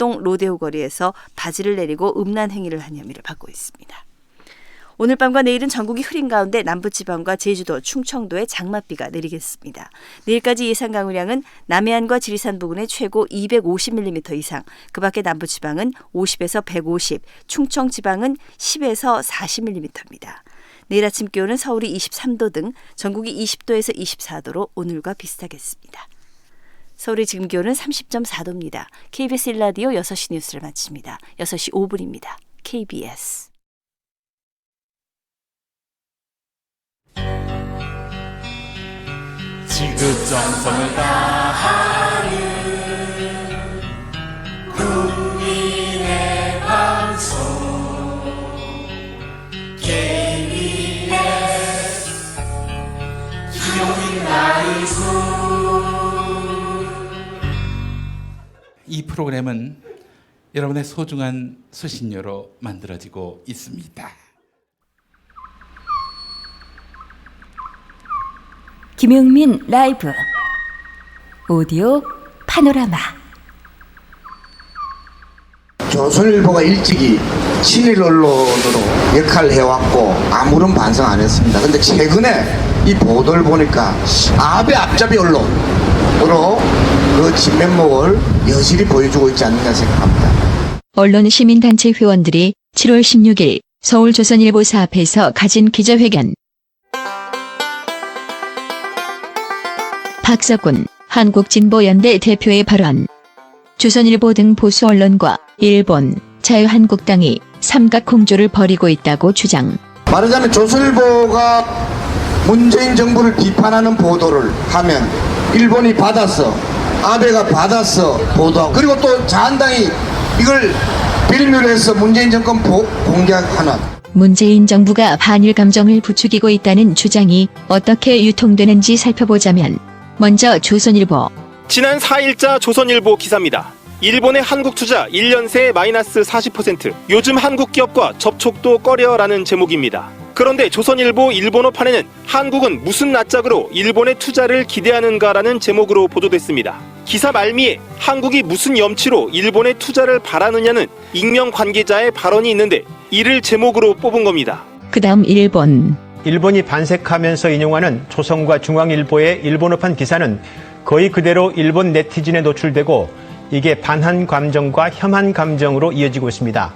월동 로데오 거리에서 바지를 내리고 음란 행위를 한 혐의를 받고 있습니다. 오늘 밤과 내일은 전국이 흐린 가운데 남부지방과 제주도, 충청도에 장맛비가 내리겠습니다. 내일까지 예상 강우량은 남해안과 지리산 부근에 최고 250mm 이상, 그 밖에 남부지방은 50에서 150, 충청지방은 10에서 40mm입니다. 내일 아침 기온은 서울이 23도 등 전국이 20도에서 24도로 오늘과 비슷하겠습니다. 서울의 지금 기온은 30.4도입니다. KBS 1라디오 6시 뉴스를 마칩니다. 6시 5분입니다. KBS 지극정성을 다하는 국민의 방송 KBS 김용민 라이브. 이 프로그램은 여러분의 소중한 수신료로 만들어지고 있습니다. 김용민 라이브 오디오 파노라마. 조선일보가 일찍이 친일 언론으로 역할을 해왔고 아무런 반성 안 했습니다. 근데 최근에 이 보도를 보니까 아베 앞잡이 언론으로 그 진면목을 여실히 보여주고 있지 않느냐 생각합니다. 언론 시민단체 회원들이 7월 16일 서울 조선일보사 앞에서 가진 기자회견. 박석훈 한국진보연대 대표의 발언. 조선일보 등 보수 언론과 일본 자유한국당이 삼각공조를 벌이고 있다고 주장. 말하자면 조선일보가 문재인 정부를 비판하는 보도를 하면 일본이 받았어, 아베가 받았어 보도하고, 그리고 또 자한당이 이걸 빌미로 해서 문재인 정권 공격하는. 문재인 정부가 반일 감정을 부추기고 있다는 주장이 어떻게 유통되는지 살펴보자면, 먼저 조선일보. 지난 4일자 조선일보 기사입니다. 일본의 한국 투자 1년 새 마이너스 40%. 요즘 한국 기업과 접촉도 꺼려라는 제목입니다. 그런데 조선일보 일본어판에는 한국은 무슨 낯짝으로 일본의 투자를 기대하는가라는 제목으로 보도됐습니다. 기사 말미에 한국이 무슨 염치로 일본의 투자를 바라느냐는 익명 관계자의 발언이 있는데 이를 제목으로 뽑은 겁니다. 그 다음 일본. 일본이 반색하면서 인용하는 조선과 중앙일보의 일본어판 기사는 거의 그대로 일본 네티즌에 노출되고 이게 반한 감정과 혐한 감정으로 이어지고 있습니다.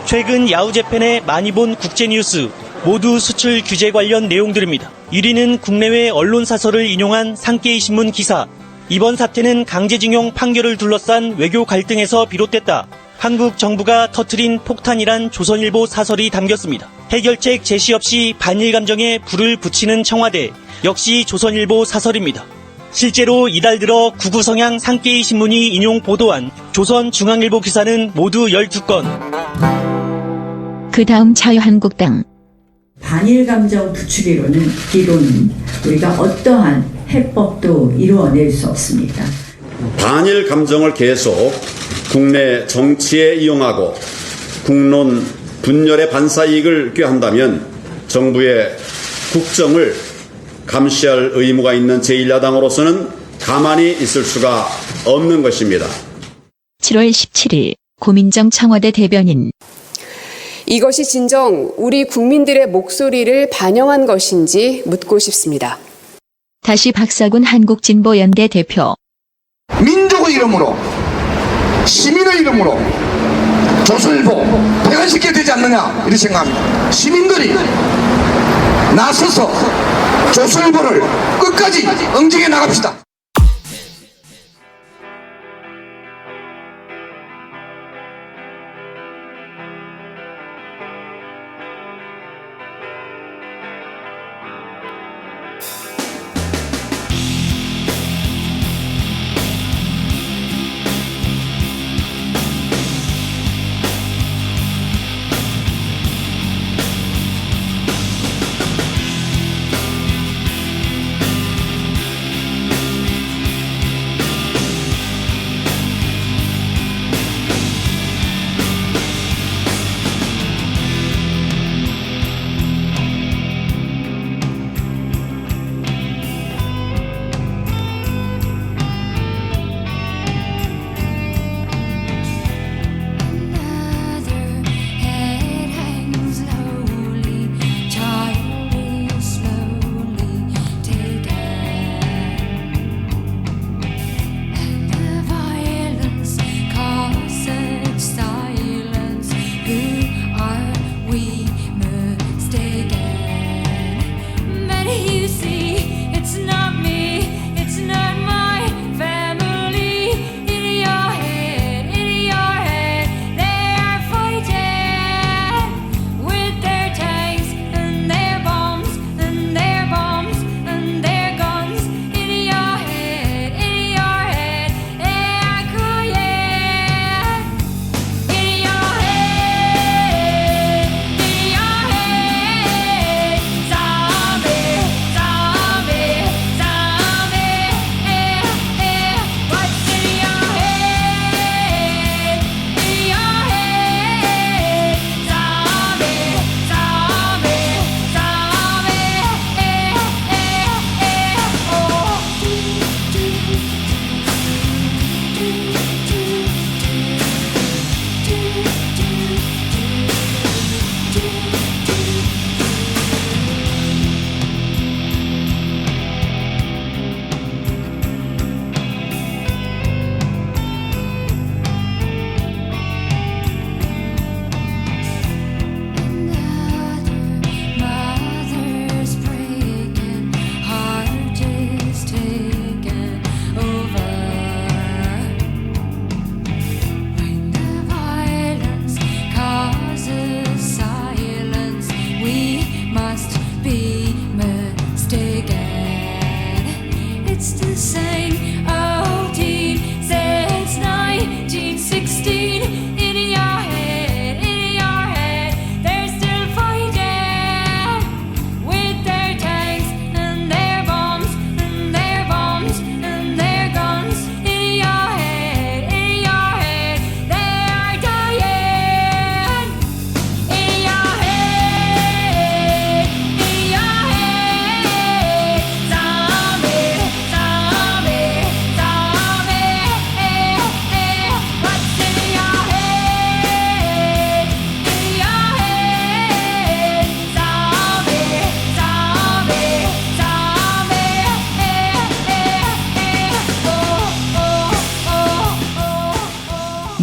최근 야후재팬에 많이 본 국제뉴스 모두 수출 규제 관련 내용들입니다. 1위는 국내외 언론사설을 인용한 산케이 신문 기사. 이번 사태는 강제징용 판결을 둘러싼 외교 갈등에서 비롯됐다. 한국 정부가 터뜨린 폭탄이란 조선일보 사설이 담겼습니다. 해결책 제시 없이 반일 감정에 불을 붙이는 청와대, 역시 조선일보 사설입니다. 실제로 이달 들어 구구 성향 산케이 신문이 인용 보도한 조선중앙일보 기사는 모두 12건. 그 다음 자유한국당. 반일 감정 부추기로는 우리가 어떠한 해법도 이루어낼 수 없습니다. 반일 감정을 계속 국내 정치에 이용하고 국론 분열의 반사이익을 꾀한다면 정부의 국정을 감시할 의무가 있는 제1야당으로서는 가만히 있을 수가 없는 것입니다. 7월 17일 고민정 청와대 대변인. 이것이 진정 우리 국민들의 목소리를 반영한 것인지 묻고 싶습니다. 다시 박석훈 한국진보연대 대표. 민족의 이름으로, 시민의 이름으로 조선일보 폐간시켜야 되지 않느냐 이렇게 생각합니다. 시민들이 나서서 조선일보를 끝까지 응징해 나갑시다.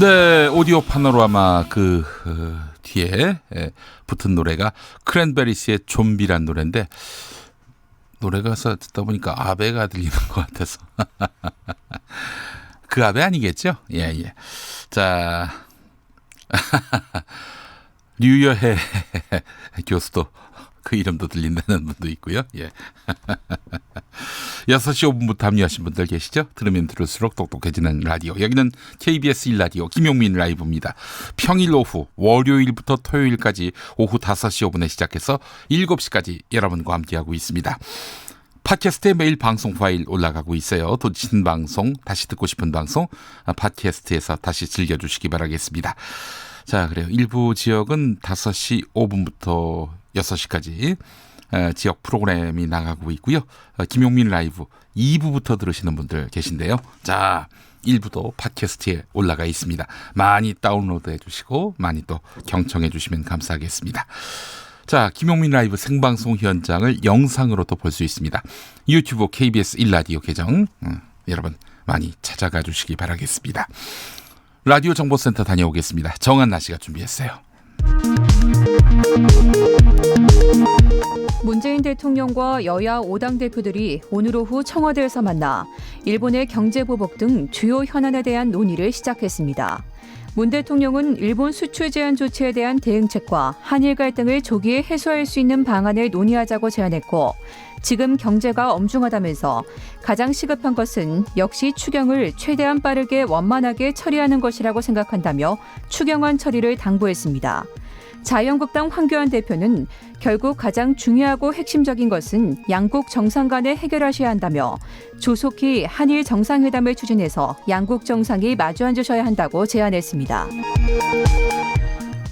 네, 오디오 파노라마 뒤에 붙은 노래가 크랜베리스의 좀비란 노래인데 노래가 듣다 보니까 아베가 들리는 것 같아서 그 아베 아니겠죠? 예. 자, 류여해 교수도 그 이름도 들린다는 분도 있고요. 예. 6시 5분부터 합류하신 분들 계시죠? 들으면 들을수록 똑똑해지는 라디오. 여기는 KBS 1라디오 김용민 라이브입니다. 평일 오후 월요일부터 토요일까지 오후 5시 5분에 시작해서 7시까지 여러분과 함께하고 있습니다. 팟캐스트에 매일 방송 파일 올라가고 있어요. 놓친 방송, 다시 듣고 싶은 방송 팟캐스트에서 다시 즐겨주시기 바라겠습니다. 자, 그래요. 일부 지역은 5시 5분부터 6시까지 지역 프로그램이 나가고 있고요. 김용민 라이브 2부부터 들으시는 분들 계신데요. 자, 1부도 팟캐스트에 올라가 있습니다. 많이 다운로드 해주시고 많이 또 경청해 주시면 감사하겠습니다. 자, 김용민 라이브 생방송 현장을 영상으로도 볼 수 있습니다. 유튜브 KBS 1라디오 계정 여러분 많이 찾아가 주시기 바라겠습니다. 라디오 정보센터 다녀오겠습니다. 정한나 씨가 준비했어요. 문재인 대통령과 여야 5당 대표들이 오늘 오후 청와대에서 만나 일본의 경제보복 등 주요 현안에 대한 논의를 시작했습니다. 문 대통령은 일본 수출 제한 조치에 대한 대응책과 한일 갈등을 조기에 해소할 수 있는 방안을 논의하자고 제안했고 지금 경제가 엄중하다면서 가장 시급한 것은 역시 추경을 최대한 빠르게 원만하게 처리하는 것이라고 생각한다며 추경안 처리를 당부했습니다. 자유한국당 황교안 대표는 결국 가장 중요하고 핵심적인 것은 양국 정상 간에 해결하셔야 한다며 조속히 한일 정상회담을 추진해서 양국 정상이 마주 앉으셔야 한다고 제안했습니다.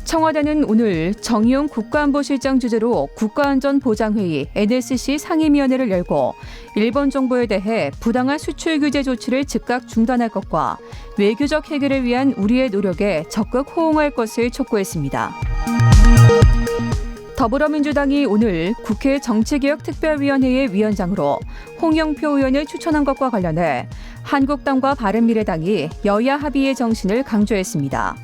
청와대는 오늘 정의용 국가안보실장 주재로 국가안전보장회의 NSC 상임위원회를 열고 일본 정부에 대해 부당한 수출 규제 조치를 즉각 중단할 것과 외교적 해결을 위한 우리의 노력에 적극 호응할 것을 촉구했습니다. 더불어민주당이 오늘 국회 정치개혁특별위원회의 위원장으로 홍영표 의원을 추천한 것과 관련해 한국당과 바른미래당이 여야 합의의 정신을 강조했습니다.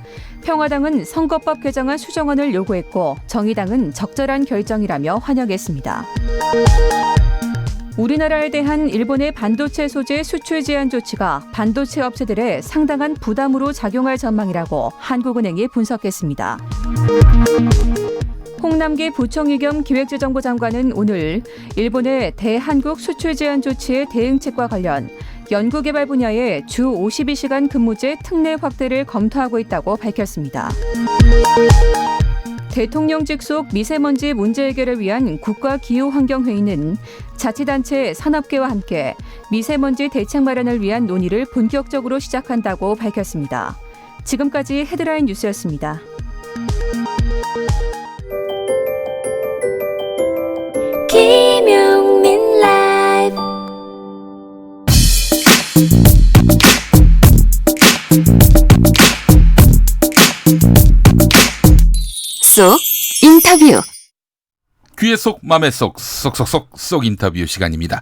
평화당은 선거법 개정안 수정안을 요구했고 정의당은 적절한 결정이라며 환영했습니다. 우리나라에 대한 일본의 반도체 소재 수출 제한 조치가 반도체 업체들의 상당한 부담으로 작용할 전망이라고 한국은행이 분석했습니다. 홍남기 부총리 겸 기획재정부 장관은 오늘 일본의 대한국 수출 제한 조치의 대응책과 관련 연구개발 분야의 주 52시간 근무제 특례 확대를 검토하고 있다고 밝혔습니다. 대통령직 속 미세먼지 문제 해결을 위한 국가기후환경회의는 자치단체 산업계와 함께 미세먼지 대책 마련을 위한 논의를 본격적으로 시작한다고 밝혔습니다. 지금까지 헤드라인 뉴스였습니다. 김용민 라이브 쏙 인터뷰 귀에 쏙 맘에 쏙 쏙쏙쏙 인터뷰 시간입니다.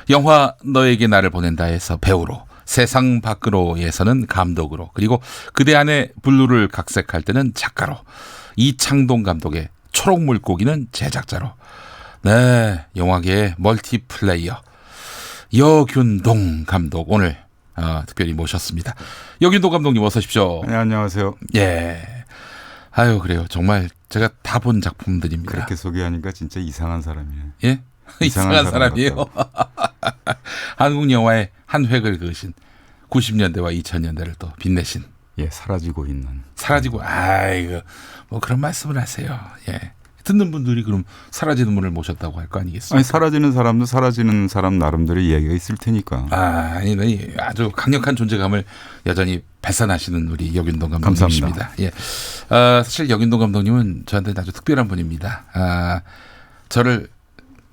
영화 너에게 나를 보낸다에서 배우로 세상 밖으로에서는 감독으로 그리고 그대 안에 블루를 각색할 때는 작가로 이창동 감독의 초록 물고기는 제작자로 네, 영화계의 멀티플레이어 여균동 감독 오늘 특별히 모셨습니다. 여균동 감독님 어서 오십시오. 네, 안녕하세요. 예. 아유 그래요. 정말 제가 다 본 작품들입니다. 그렇게 소개하니까 진짜 이상한 사람이에요. 예? 이상한 사람이에요. 한국 영화의 한 획을 그으신 90년대와 2000년대를 또 빛내신. 예, 사라지고 있는. 아이고 뭐 그런 말씀을 하세요. 예. 듣는 분들이 그럼 사라지는 분을 모셨다고 할 거 아니겠습니까? 아니 사라지는 사람도 사라지는 사람 나름대로의 이야기가 있을 테니까. 아니 아주 강력한 존재감을 여전히 발산하시는 우리 여균동 감독님이십니다. 예. 사실 여균동 감독님은 저한테는 아주 특별한 분입니다. 저를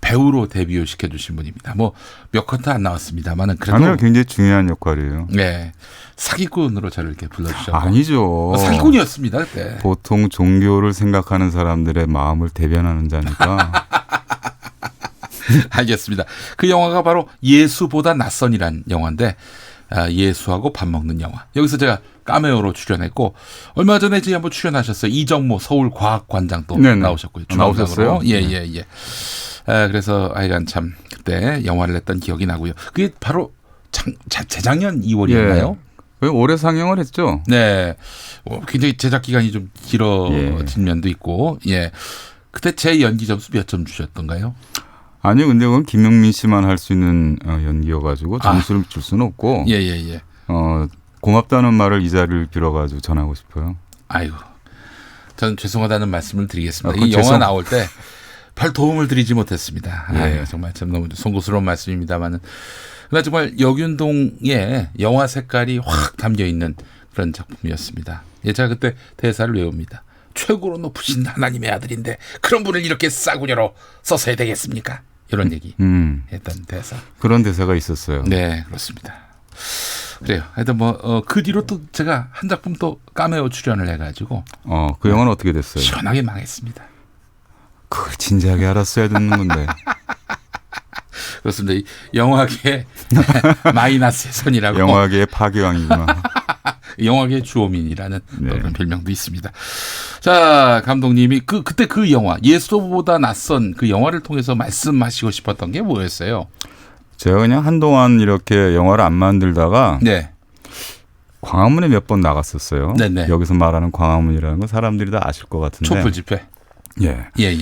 배우로 데뷔를 시켜주신 분입니다. 뭐 몇 컷도 안 나왔습니다만은 그래도 아니요, 굉장히 중요한 역할이에요. 네, 사기꾼으로 저를 이렇게 불러주셨고 아니죠. 사기꾼이었습니다 그때. 보통 종교를 생각하는 사람들의 마음을 대변하는 자니까. 알겠습니다. 그 영화가 바로 예수보다 낯선이란 영화인데 예수하고 밥 먹는 영화. 여기서 제가 카메오로 출연했고 얼마 전에 이제 한번 출연하셨어요. 이정모 서울과학관장도 네네. 나오셨고요. 나오셨어요? 예. 그래서 하여간 참 그때 영화를 냈던 기억이 나고요. 그게 바로 재작년 2월이었나요? 예. 올해 상영을 했죠. 네. 굉장히 제작 기간이 좀 길어진 면도 있고, 예. 그때 제 연기 점수 몇 점 주셨던가요? 아니요, 근데 그건 김용민 씨만 할 수 있는 연기여가지고 점수를 줄 수는 없고. 예. 고맙다는 말을 이 자리를 빌어가지고 전하고 싶어요. 아이고, 저는 죄송하다는 말씀을 드리겠습니다. 아, 이 영화 나올 때 별 도움을 드리지 못했습니다. 예. 아유, 정말 참 너무 송구스러운 말씀입니다만은. 그러나 정말 역윤동의 영화 색깔이 확 담겨 있는 그런 작품이었습니다. 예, 제가 그때 대사를 외웁니다. 최고로 높으신 하나님의 아들인데 그런 분을 이렇게 싸구려로 써서야 되겠습니까? 이런 얘기 했던 대사. 그런 대사가 있었어요. 네, 그렇습니다. 그래요. 하여튼 그 뒤로 또 제가 한 작품 또 카메오 출연을 해가지고. 그 영화는 어떻게 됐어요? 시원하게 망했습니다. 그걸 진지하게 알았어야 듣는 건데. 그렇습니다. 이 영화계의 마이너스의 선이라고. 영화계의 파괴왕이구나. 영화계의 주호민이라는 그런 별명도 있습니다. 자, 감독님이 그때 그 영화 예수보다 낯선 그 영화를 통해서 말씀하시고 싶었던 게 뭐였어요? 제가 그냥 한동안 이렇게 영화를 안 만들다가 네. 광화문에 몇 번 나갔었어요. 네네. 여기서 말하는 광화문이라는 건 사람들이 다 아실 것 같은데. 촛불 집회. 예. 예.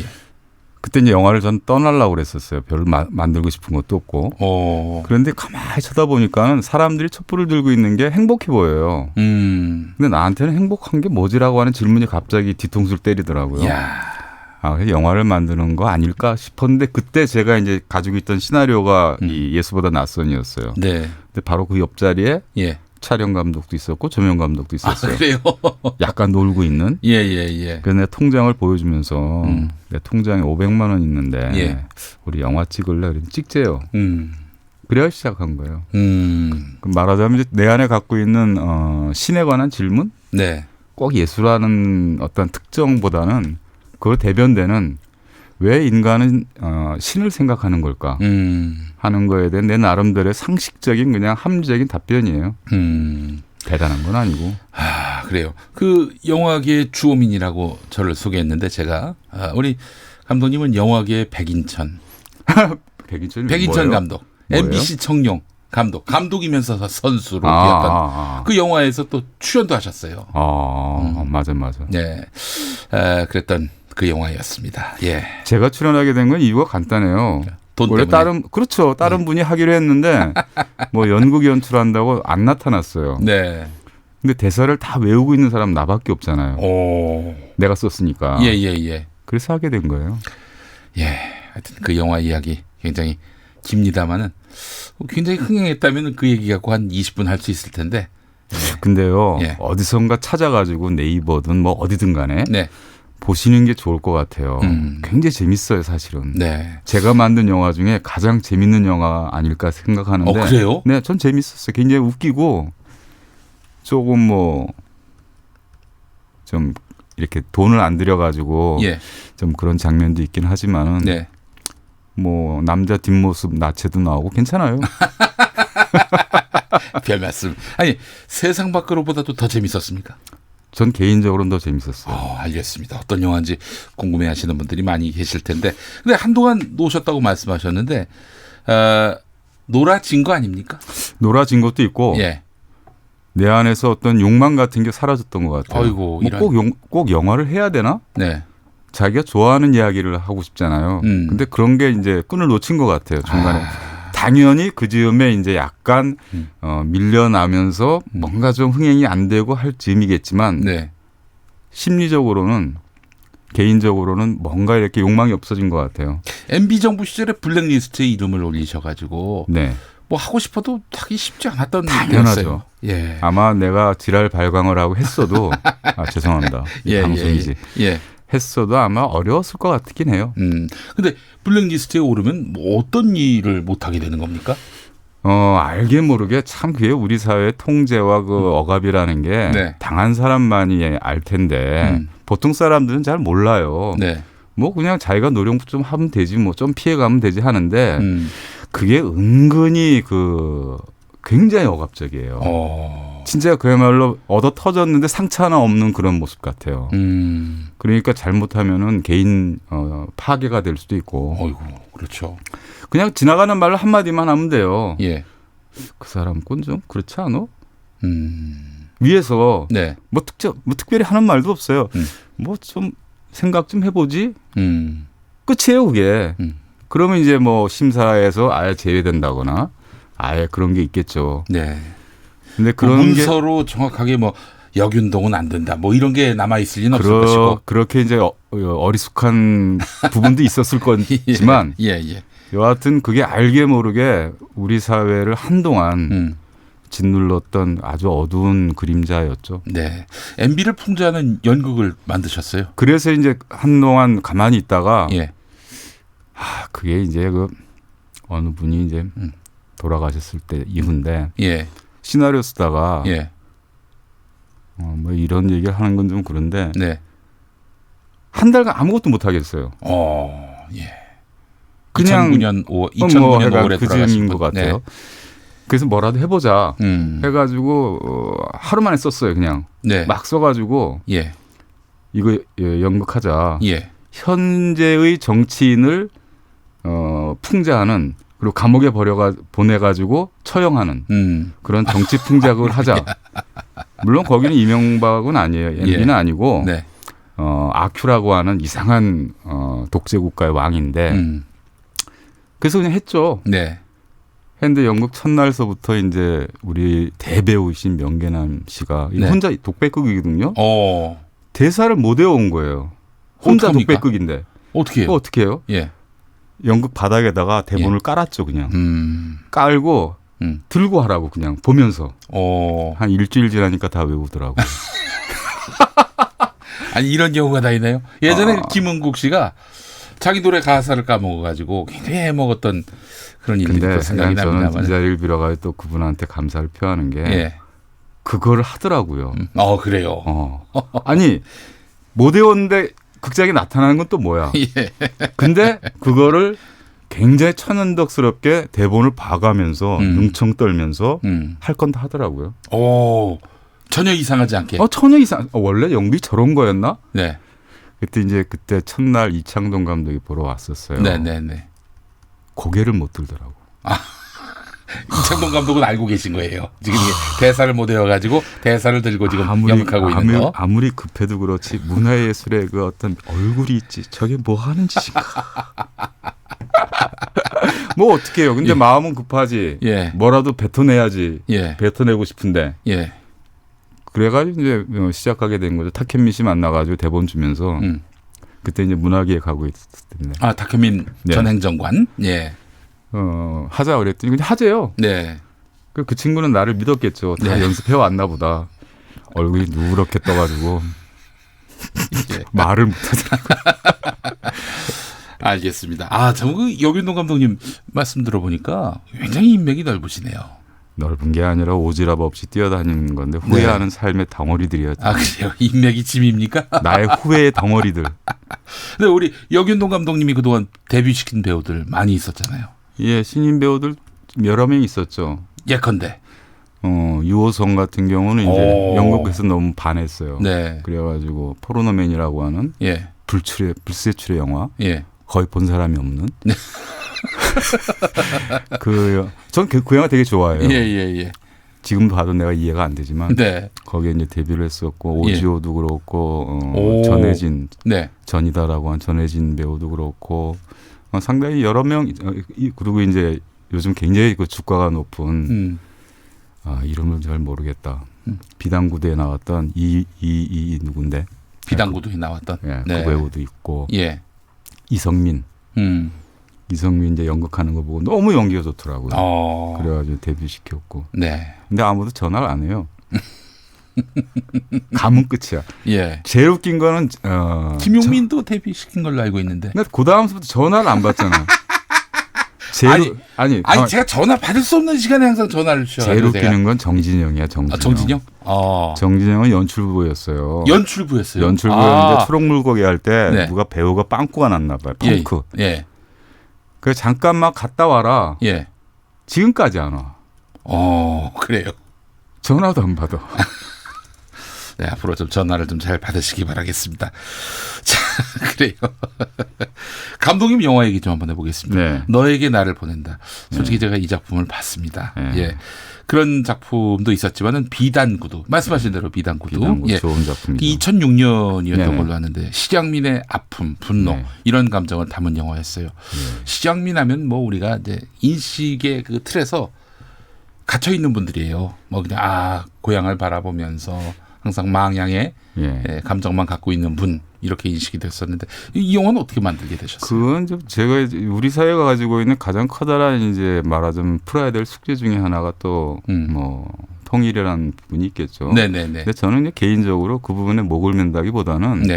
그때 이제 영화를 전 떠나려고 그랬었어요. 별로 만들고 싶은 것도 없고. 그런데 가만히 쳐다보니까는 사람들이 촛불을 들고 있는 게 행복해 보여요. 근데 나한테는 행복한 게 뭐지라고 하는 질문이 갑자기 뒤통수를 때리더라고요. 그래서 영화를 만드는 거 아닐까 싶었는데 그때 제가 이제 가지고 있던 시나리오가 이 예수보다 낯선이었어요. 네. 근데 바로 그 옆자리에 촬영 감독도 있었고 조명 감독도 있었어요. 그래요? 약간 놀고 있는. 예. 그래서 내 통장을 보여주면서 내 통장에 500만 원 있는데 우리 영화 찍을래? 그랬더니 찍재요. 그래야 시작한 거예요. 그럼 말하자면 이제 내 안에 갖고 있는 신에 관한 질문? 네. 꼭 예수라는 어떤 특정보다는 그걸 대변되는 왜 인간은 신을 생각하는 걸까 하는 거에 대한 내 나름대로의 상식적인 그냥 합리적인 답변이에요. 대단한 건 아니고. 그래요. 그 영화계의 주호민이라고 저를 소개했는데 제가 우리 감독님은 영화계의 백인천. 백인천 감독. 뭐예요? MBC 청룡 감독이면서 선수로 뛰었던 그 영화에서 또 출연도 하셨어요. 맞아. 네. 그랬던 그 영화였습니다. 예. 제가 출연하게 된 건 이유가 간단해요. 돈 원래 때문에. 다른 분이 하기로 했는데 뭐 연극 연출한다고 안 나타났어요. 네. 근데 대사를 다 외우고 있는 사람 나밖에 없잖아요. 내가 썼으니까. 예. 그래서 하게 된 거예요. 예. 하여튼 그 영화 이야기 굉장히 깁니다만은 굉장히 흥행했다면 그 얘기 갖고 한 20분 할 수 있을 텐데. 근데요. 어디선가 찾아가지고 네이버든 뭐 어디든 간에 보시는 게 좋을 것 같아요. 굉장히 재밌어요, 사실은. 네. 제가 만든 영화 중에 가장 재밌는 영화 아닐까 생각하는데. 그래요? 네, 전 재밌었어요. 굉장히 웃기고 조금 뭐 좀 이렇게 돈을 안 들여가지고 좀 그런 장면도 있긴 하지만은 뭐 남자 뒷모습 나체도 나오고 괜찮아요. 별 말씀. 아니 세상 밖으로보다도 더 재밌었습니까? 전 개인적으로는 더 재밌었어요. 알겠습니다. 어떤 영화인지 궁금해하시는 분들이 많이 계실 텐데, 근데 한동안 노셨다고 말씀하셨는데 놀아진 거 아닙니까? 놀아진 것도 있고, 내 안에서 어떤 욕망 같은 게 사라졌던 것 같아요. 아이고, 꼭 영화를 해야 되나? 네. 자기가 좋아하는 이야기를 하고 싶잖아요. 근데 그런 게 이제 끈을 놓친 것 같아요. 중간에. 당연히 그 즈음에 이제 약간 밀려나면서 뭔가 좀 흥행이 안 되고 할 즈음이겠지만 심리적으로는 개인적으로는 뭔가 이렇게 욕망이 없어진 것 같아요. MB 정부 시절에 블랙리스트에 이름을 올리셔가지고 뭐 하고 싶어도 하기 쉽지 않았던 당연하죠. 예. 아마 내가 지랄 발광을 하고 했어도 죄송합니다. 방송이지. 했어도 아마 어려웠을 것 같긴 해요. 근데 블랙리스트에 오르면 뭐 어떤 일을 못하게 되는 겁니까? 알게 모르게 참 그게 우리 사회의 통제와 그 억압이라는 게 당한 사람만이 알 텐데 보통 사람들은 잘 몰라요. 뭐 그냥 자기가 노력 좀 하면 되지 뭐 좀 피해가면 되지 하는데 그게 은근히 굉장히 억압적이에요. 진짜 그야말로 얻어 터졌는데 상처 하나 없는 그런 모습 같아요. 그러니까 잘못하면은 개인 파괴가 될 수도 있고. 어이구, 그렇죠. 그냥 지나가는 말로 한마디만 하면 돼요. 예. 그 사람 건 좀 그렇지 않아? 위에서 네. 뭐 특별히 하는 말도 없어요. 뭐 좀 생각 좀 해보지. 끝이에요, 그게. 그러면 이제 뭐 심사에서 아예 제외된다거나 아예 그런 게 있겠죠. 네. 근데 그런 문서로 정확하게 뭐 역윤동은 안 된다. 뭐 이런 게 남아 있을 리는 없을 것이고. 그렇게 이제 어리숙한 부분도 있었을 거지만 예. 여하튼 그게 알게 모르게 우리 사회를 한동안 짓눌렀던 아주 어두운 그림자였죠. 네. MB를 풍자하는 연극을 만드셨어요. 그래서 이제 한동안 가만히 있다가 예. 그게 이제 그 어느 분이 이제 돌아가셨을 때 이후인데 예. 시나리오 쓰다가 예. 뭐 이런 얘기를 하는 건 좀 그런데 네. 한 달간 아무것도 못 하겠어요. 예. 그냥 2009년 5월에 그 즈음인 것 같아요. 네. 그래서 뭐라도 해보자 해가지고 하루 만에 썼어요. 그냥 네. 막 써가지고 예. 이거 연극하자. 예. 현재의 정치인을 풍자하는 그리고 감옥에 보내가지고 처형하는 그런 정치 풍작을 하자. 물론 거기는 이명박은 아니에요. MB는 예. 아니고 네. 아큐라고 하는 이상한 독재 국가의 왕인데 그래서 그냥 했죠. 네. 했는데 연극 첫날서부터 이제 우리 대배우이신 명계남 씨가 네. 혼자 독백극이거든요. 대사를 못 외워온 거예요. 혼자 어떡합니까? 독백극인데. 어떻게 해요? 어떻게 해요? 예. 연극 바닥에다가 대본을 깔았죠, 그냥. 깔고 들고 하라고 그냥 보면서. 한 일주일 지나니까 다 외우더라고요. 아니 이런 경우가 다 있나요? 예전에 김은국 씨가 자기 노래 가사를 까먹어가지고 굉장히 해먹었던 그런 일들이 또 생각이 납니다만. 저는 이 자리를 빌어가지고 또 그분한테 감사를 표하는 게 예. 그걸 하더라고요. 그래요? 아니 못 외웠는데 극장에 나타나는 건 또 뭐야. 예. 근데 그거를 굉장히 천연덕스럽게 대본을 봐가면서 능청 떨면서 할 건 다 하더라고요. 전혀 이상하지 않게. 전혀 이상. 원래 연기 저런 거였나? 네. 그때 첫날 이창동 감독이 보러 왔었어요. 네네네. 고개를 못 들더라고. 이창동 감독은 알고 계신 거예요. 지금 이게 대사를 못 외워가지고 대사를 들고 지금 연극하고 있는 거. 아무리 급해도 그렇지 문화예술의 그 어떤 얼굴이 있지. 저게 뭐 하는 짓인가. 뭐 어떻게 해요. 근데 마음은 급하지. 예. 뭐라도 뱉어내야지. 예. 뱉어내고 싶은데. 예. 그래가지고 이제 시작하게 된 거죠. 탁현민 씨 만나가지고 대본 주면서 그때 이제 문화기에 가고 있었을 텐데. 탁현민 전 행정관. 예. 하자 그랬더니 그냥 하재요. 네. 그 친구는 나를 믿었겠죠. 다 연습해 왔나 보다. 얼굴이 누렇게 떠가지고 말을 못하더라고요. 알겠습니다. 저 여균동 감독님 말씀 들어보니까 굉장히 인맥이 넓으시네요. 넓은 게 아니라 오지랖 없이 뛰어다니는 건데 후회하는 삶의 덩어리들이었죠. 그래요? 인맥이 짐입니까? 나의 후회의 덩어리들. 근데 우리 여균동 감독님이 그동안 데뷔시킨 배우들 많이 있었잖아요. 예, 신인 배우들 여러 명 있었죠. 예컨대. 유호성 같은 경우는 이제 연극에서 너무 반했어요. 네. 그래가지고 포르노맨이라고 하는 불세출의 영화. 예. 거의 본 사람이 없는. 네. 전 그 영화 되게 좋아해요. 예. 지금도 봐도 내가 이해가 안 되지만 네. 거기에 이제 데뷔를 했었고 오지오도 그렇고 전혜진 전이다라고 한 전혜진 배우도 그렇고 상당히 여러 명 그리고 이제 요즘 굉장히 그 주가가 높은 이름을 잘 모르겠다. 비당구대에 나왔던 이 누군데? 비당구도에 나왔던 그 배우도 있고 이성민. 이성민 이제 연극하는 거 보고 너무 연기가 좋더라고요. 그래가지고 데뷔시켰고. 네. 근데 아무도 전화를 안 해요. 감은 끝이야. 예. 제일 웃긴 거는 김용민도 데뷔시킨 걸로 알고 있는데. 근데 그 다음부터 전화를 안 받잖아. 아니 제가 전화 받을 수 없는 시간에 항상 전화를 주셔요. 제일 웃기는 건 정진영이야. 정진영? 정진영은 연출부였어요. 연출부였어요. 연출부였는데 초록물고기 할 때 누가 배우가 빵꾸가 났나 봐요. 펑크. 예. 그래서 잠깐만 갔다 와라. 예. 지금까지 안 와. 그래요. 전화도 안 받아. 네, 앞으로 좀 전화를 좀 잘 받으시기 바라겠습니다. 자, 그래요. 감독님 영화 얘기 좀 한번 해보겠습니다. 네. 너에게 나를 보낸다. 솔직히 제가 이 작품을 봤습니다. 예. 그런 작품도 있었지만은 비단구두. 말씀하신 대로 비단구두. 비단구두 좋은 작품이죠. 2006년이었던 네네. 걸로 아는데 시장민의 아픔, 분노 이런 감정을 담은 영화였어요. 시장민 하면 뭐 우리가 이제 인식의 그 틀에서 갇혀 있는 분들이에요. 뭐 그냥 고향을 바라보면서 항상 망향의 감정만 갖고 있는 분 이렇게 인식이 됐었는데 이 영화는 어떻게 만들게 되셨어요? 그건 좀 제가 우리 사회가 가지고 있는 가장 커다란 이제 말하자면 풀어야 될 숙제 중에 하나가 또 뭐 통일이라는 부분이 있겠죠. 네네네. 근데 저는 개인적으로 그 부분에 목을 맨다기보다는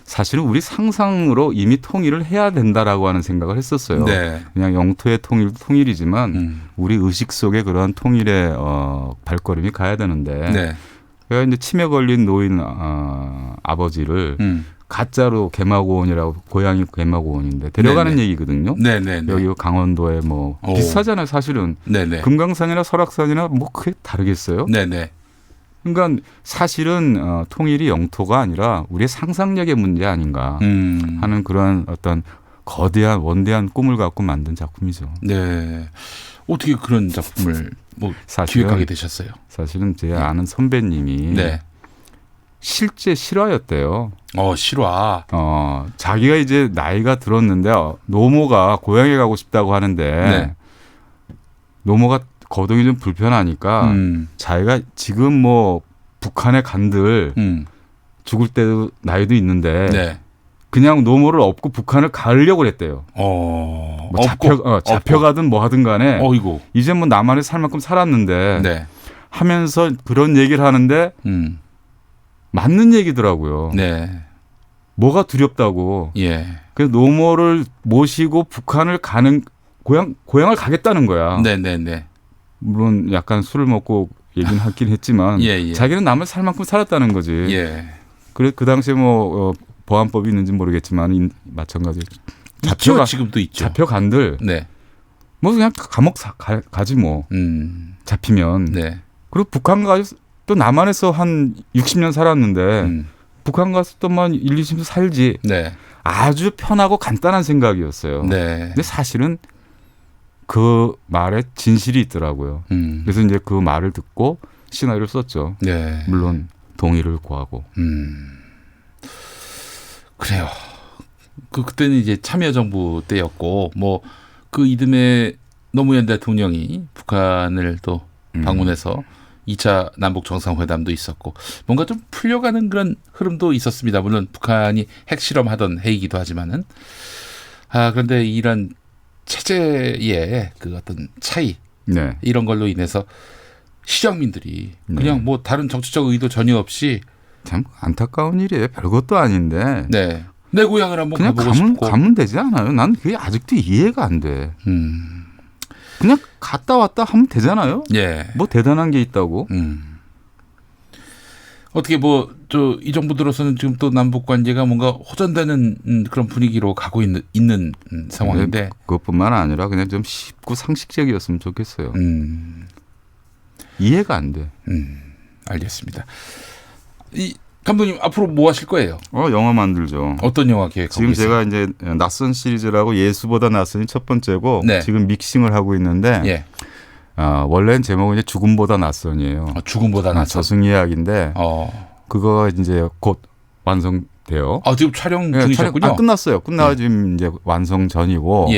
사실은 우리 상상으로 이미 통일을 해야 된다라고 하는 생각을 했었어요. 네. 그냥 영토의 통일이지만 우리 의식 속에 그러한 통일의 발걸음이 가야 되는데. 네. 그러니까 이제 치매 걸린 노인 아버지를 가짜로 개마고원이라고 고향이 개마고원인데 데려가는 네네. 얘기거든요. 네네네. 여기 강원도에 뭐 비슷하잖아요, 사실은. 네네. 금강산이나 설악산이나 뭐 크게 다르겠어요. 네네. 그러니까 사실은 통일이 영토가 아니라 우리의 상상력의 문제 아닌가 하는 그런 어떤 거대한 원대한 꿈을 갖고 만든 작품이죠. 네. 어떻게 그런 작품을 뭐 기획하게 되셨어요? 사실은 제 아는 선배님이 실제 실화였대요. 실화. 자기가 이제 나이가 들었는데 노모가 고향에 가고 싶다고 하는데 노모가 거동이 좀 불편하니까 자기가 지금 뭐 북한에 간들 죽을 때도 나이도 있는데 그냥 노모를 업고 북한을 가려고 했대요. 뭐 잡혀가든 뭐 하든 간에 이제 뭐 나만의 살 만큼 살았는데 하면서 그런 얘기를 하는데 맞는 얘기더라고요. 뭐가 두렵다고. 그래서 노모를 모시고 북한을 가는 고향을 가겠다는 거야. 물론 약간 술을 먹고 얘기는 하긴 했지만 자기는 남을 살 만큼 살았다는 거지. 그래 그 당시에 뭐 보안법이 있는지 모르겠지만 마찬가지로 지금도 있죠. 잡혀간들 뭐 그냥 감옥 가지 뭐 잡히면 그리고 북한 가서 또 남한에서 한 60년 살았는데 북한 가서 또만 1, 20년 살지. 아주 편하고 간단한 생각이었어요. 근데 사실은 그 말에 진실이 있더라고요. 그래서 이제 그 말을 듣고 시나리오를 썼죠. 물론 동의를 구하고. 그래요. 그때는 이제 참여정부 때였고 뭐 그 이듬해 노무현 대통령이 북한을 또 방문해서 2차 남북 정상회담도 있었고 뭔가 좀 풀려가는 그런 흐름도 있었습니다. 물론 북한이 핵실험하던 해이기도 하지만은 그런데 이런 체제의 그 어떤 차이 이런 걸로 인해서 시장민들이 그냥 뭐 다른 정치적 의도 전혀 없이 참 안타까운 일이에요. 별것도 아닌데. 내 고향을 한번 그냥 가보고 싶고. 가면 되지 않아요? 난 그게 아직도 이해가 안 돼. 그냥 갔다 왔다 하면 되잖아요. 뭐 대단한 게 있다고. 어떻게 뭐 이 정부 들어서는 지금 또 남북 관계가 뭔가 호전되는 그런 분위기로 가고 있는 상황인데 그것뿐만 아니라 그냥 좀 쉽고 상식적이었으면 좋겠어요. 이해가 안 돼. 알겠습니다. 이 감독님 앞으로 뭐 하실 거예요? 영화 만들죠. 어떤 영화 계획하고 지금 계세요? 제가 이제 낯선 시리즈라고 예수보다 낯선이 첫 번째고 네. 지금 믹싱을 하고 있는데 원래는 제목은 이제 죽음보다 낯선이에요. 죽음보다 낯선. 저승 이야기인데 그거 이제 곧 완성돼요. 지금 촬영 중이셨군요. 끝났어요. 끝나고 지금 이제 완성 전이고.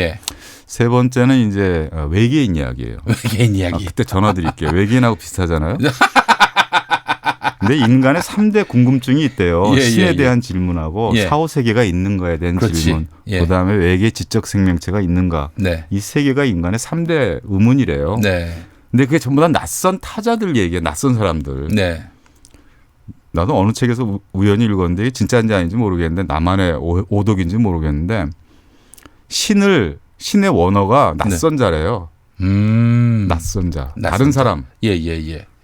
세 번째는 이제 외계인 이야기예요. 외계인 이야기. 그때 전화 드릴게요. 외계인하고 비슷하잖아요. 근데 인간의 3대 궁금증이 있대요. 신에 대한 질문하고 사후 세계가 있는가에 대한 질문. 그다음에 외계 지적 생명체가 있는가. 이 세 개가 인간의 3대 의문이래요. 근데 그게 전부 다 낯선 타자들 얘기예요. 낯선 사람들. 나도 어느 책에서 우연히 읽었는데 이게 진짜인지 아닌지 모르겠는데 나만의 오독인지 모르겠는데 신의 원어가 낯선 자래요. 낯선 자. 다른 사람.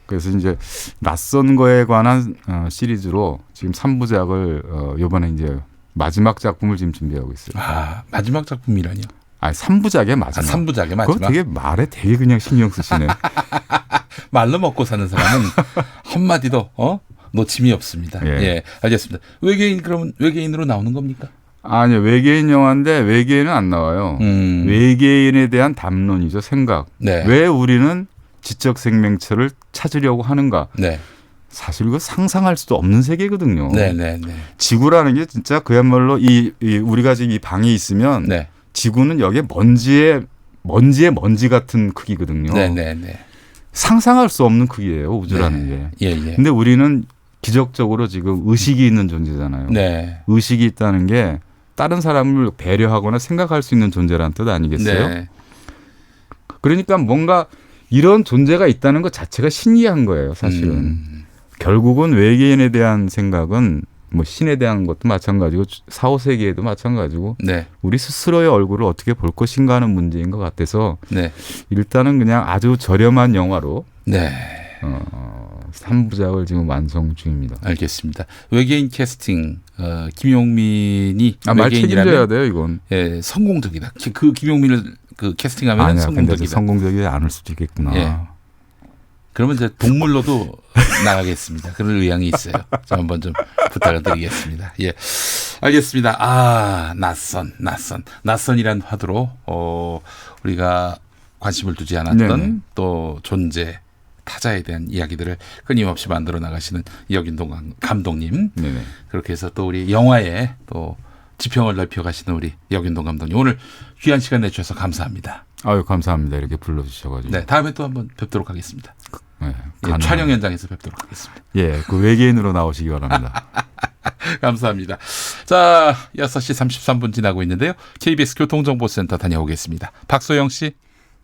그래서 이제 낯선 거에 관한 시리즈로 지금 3부작을 이번에 이제 마지막 작품을 지금 준비하고 있어요. 마지막 작품이라뇨? 아니 3부작의 마지막. 3부작의 마지막. 그거 되게 말에 되게 그냥 신경 쓰시네. 말로 먹고 사는 사람은 한마디도 놓침이 없습니다. 예, 알겠습니다. 외계인 그러면 외계인으로 나오는 겁니까? 아니요. 외계인 영화인데 외계인은 안 나와요. 외계인에 대한 담론이죠. 생각. 네. 왜 우리는 지적 생명체를 찾으려고 하는가. 네. 사실 그 상상할 수도 없는 세계거든요. 네. 지구라는 게 진짜 그야말로 이 우리가 지금 이 방에 있으면 네. 지구는 여기에 먼지의 먼지 같은 크기거든요. 네. 상상할 수 없는 크기예요. 우주라는 게. 예. 근데 우리는 기적적으로 지금 의식이 있는 존재잖아요. 네. 의식이 있다는 게 다른 사람을 배려하거나 생각할 수 있는 존재라는 뜻 아니겠어요? 네. 그러니까 뭔가 이런 존재가 있다는 것 자체가 신기한 거예요. 사실은. 결국은 외계인에 대한 생각은 뭐 신에 대한 것도 마찬가지고 4, 5세기에도 마찬가지고 네. 우리 스스로의 얼굴을 어떻게 볼 것인가 하는 문제인 것 같아서 네. 일단은 그냥 아주 저렴한 영화로 네. 3부작을 지금 완성 중입니다. 알겠습니다. 외계인 캐스팅 김용민이 말 책임져야 외계인이라면 돼요, 이건. 예, 성공적이다. 그 김용민을 그 캐스팅하면 아니야, 성공적이다. 근데 성공적이지 않을 수도 있겠구나. 예. 그러면 이제 동물로도 나가겠습니다. 그런 의향이 있어요. 저 한번 좀 부탁을 드리겠습니다. 예. 알겠습니다. 아, 낯선이란 화두로 우리가 관심을 두지 않았던 네네. 또 존재 타자에 대한 이야기들을 끊임없이 만들어 나가시는 여균동 감독님. 네네. 그렇게 해서 또 우리 영화에 또 지평을 넓혀가시는 우리 여균동 감독님. 오늘 귀한 시간 내주셔서 감사합니다. 아유, 감사합니다. 이렇게 불러주셔가지고. 네, 다음에 또 한번 뵙도록 하겠습니다. 네, 예, 촬영 현장에서 뵙도록 하겠습니다. 예, 그 외계인으로 나오시기 바랍니다. 감사합니다. 자, 6시 33분 지나고 있는데요. KBS 교통정보센터 다녀오겠습니다. 박소영 씨.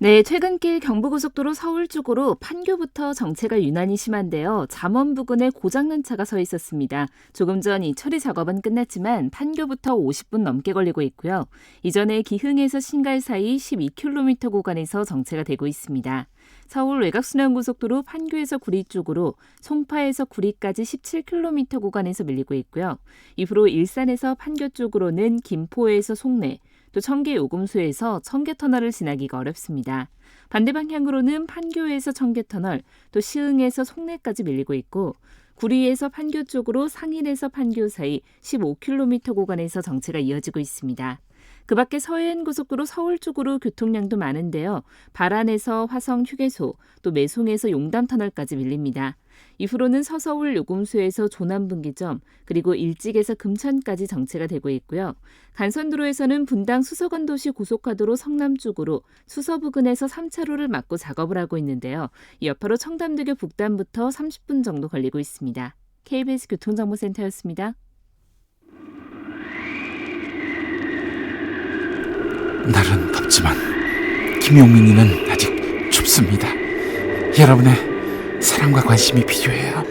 네, 퇴근길 경부고속도로 서울 쪽으로 판교부터 정체가 유난히 심한데요. 잠원 부근에 고장난 차가 서 있었습니다. 조금 전 이 처리 작업은 끝났지만 판교부터 50분 넘게 걸리고 있고요. 이전에 기흥에서 신갈 사이 12km 구간에서 정체가 되고 있습니다. 서울 외곽순환고속도로 판교에서 구리 쪽으로 송파에서 구리까지 17km 구간에서 밀리고 있고요. 이후로 일산에서 판교 쪽으로는 김포에서 송내, 또 청계 요금소에서 청계터널을 지나기가 어렵습니다. 반대 방향으로는 판교에서 청계터널, 또 시흥에서 송내까지 밀리고 있고 구리에서 판교 쪽으로 상인에서 판교 사이 15km 구간에서 정체가 이어지고 있습니다. 그 밖에 서해안고속도로 서울 쪽으로 교통량도 많은데요. 발안에서 화성 휴게소, 또 매송에서 용담터널까지 밀립니다. 이후로는 서서울 요금소에서 조남분기점, 그리고 일찍에서 금천까지 정체가 되고 있고요. 간선도로에서는 분당 수서관도시 고속화도로 성남 쪽으로 수서 부근에서 3차로를 막고 작업을 하고 있는데요. 이 여파로 청담대교 북단부터 30분 정도 걸리고 있습니다. KBS 교통정보센터였습니다. 날은 덥지만 김용민이는 아직 춥습니다. 여러분의 사랑과 관심이 필요해요.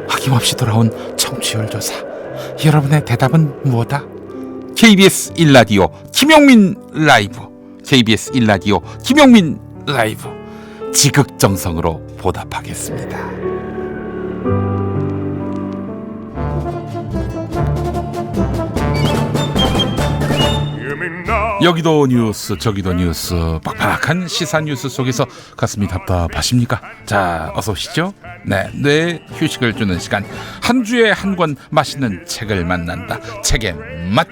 아낌없이 돌아온 청취율 조사. 여러분의 대답은 무엇이다? KBS 1라디오 김용민 라이브. KBS 1라디오 김용민 라이브. 지극정성으로 보답하겠습니다. 여기도 뉴스 저기도 뉴스 빡빡한 시사 뉴스 속에서 가슴이 답답하십니까? 자, 어서 오시죠. 네, 뇌 휴식을 주는 시간. 한 주에 한 권 맛있는 책을 만난다. 책의 맛.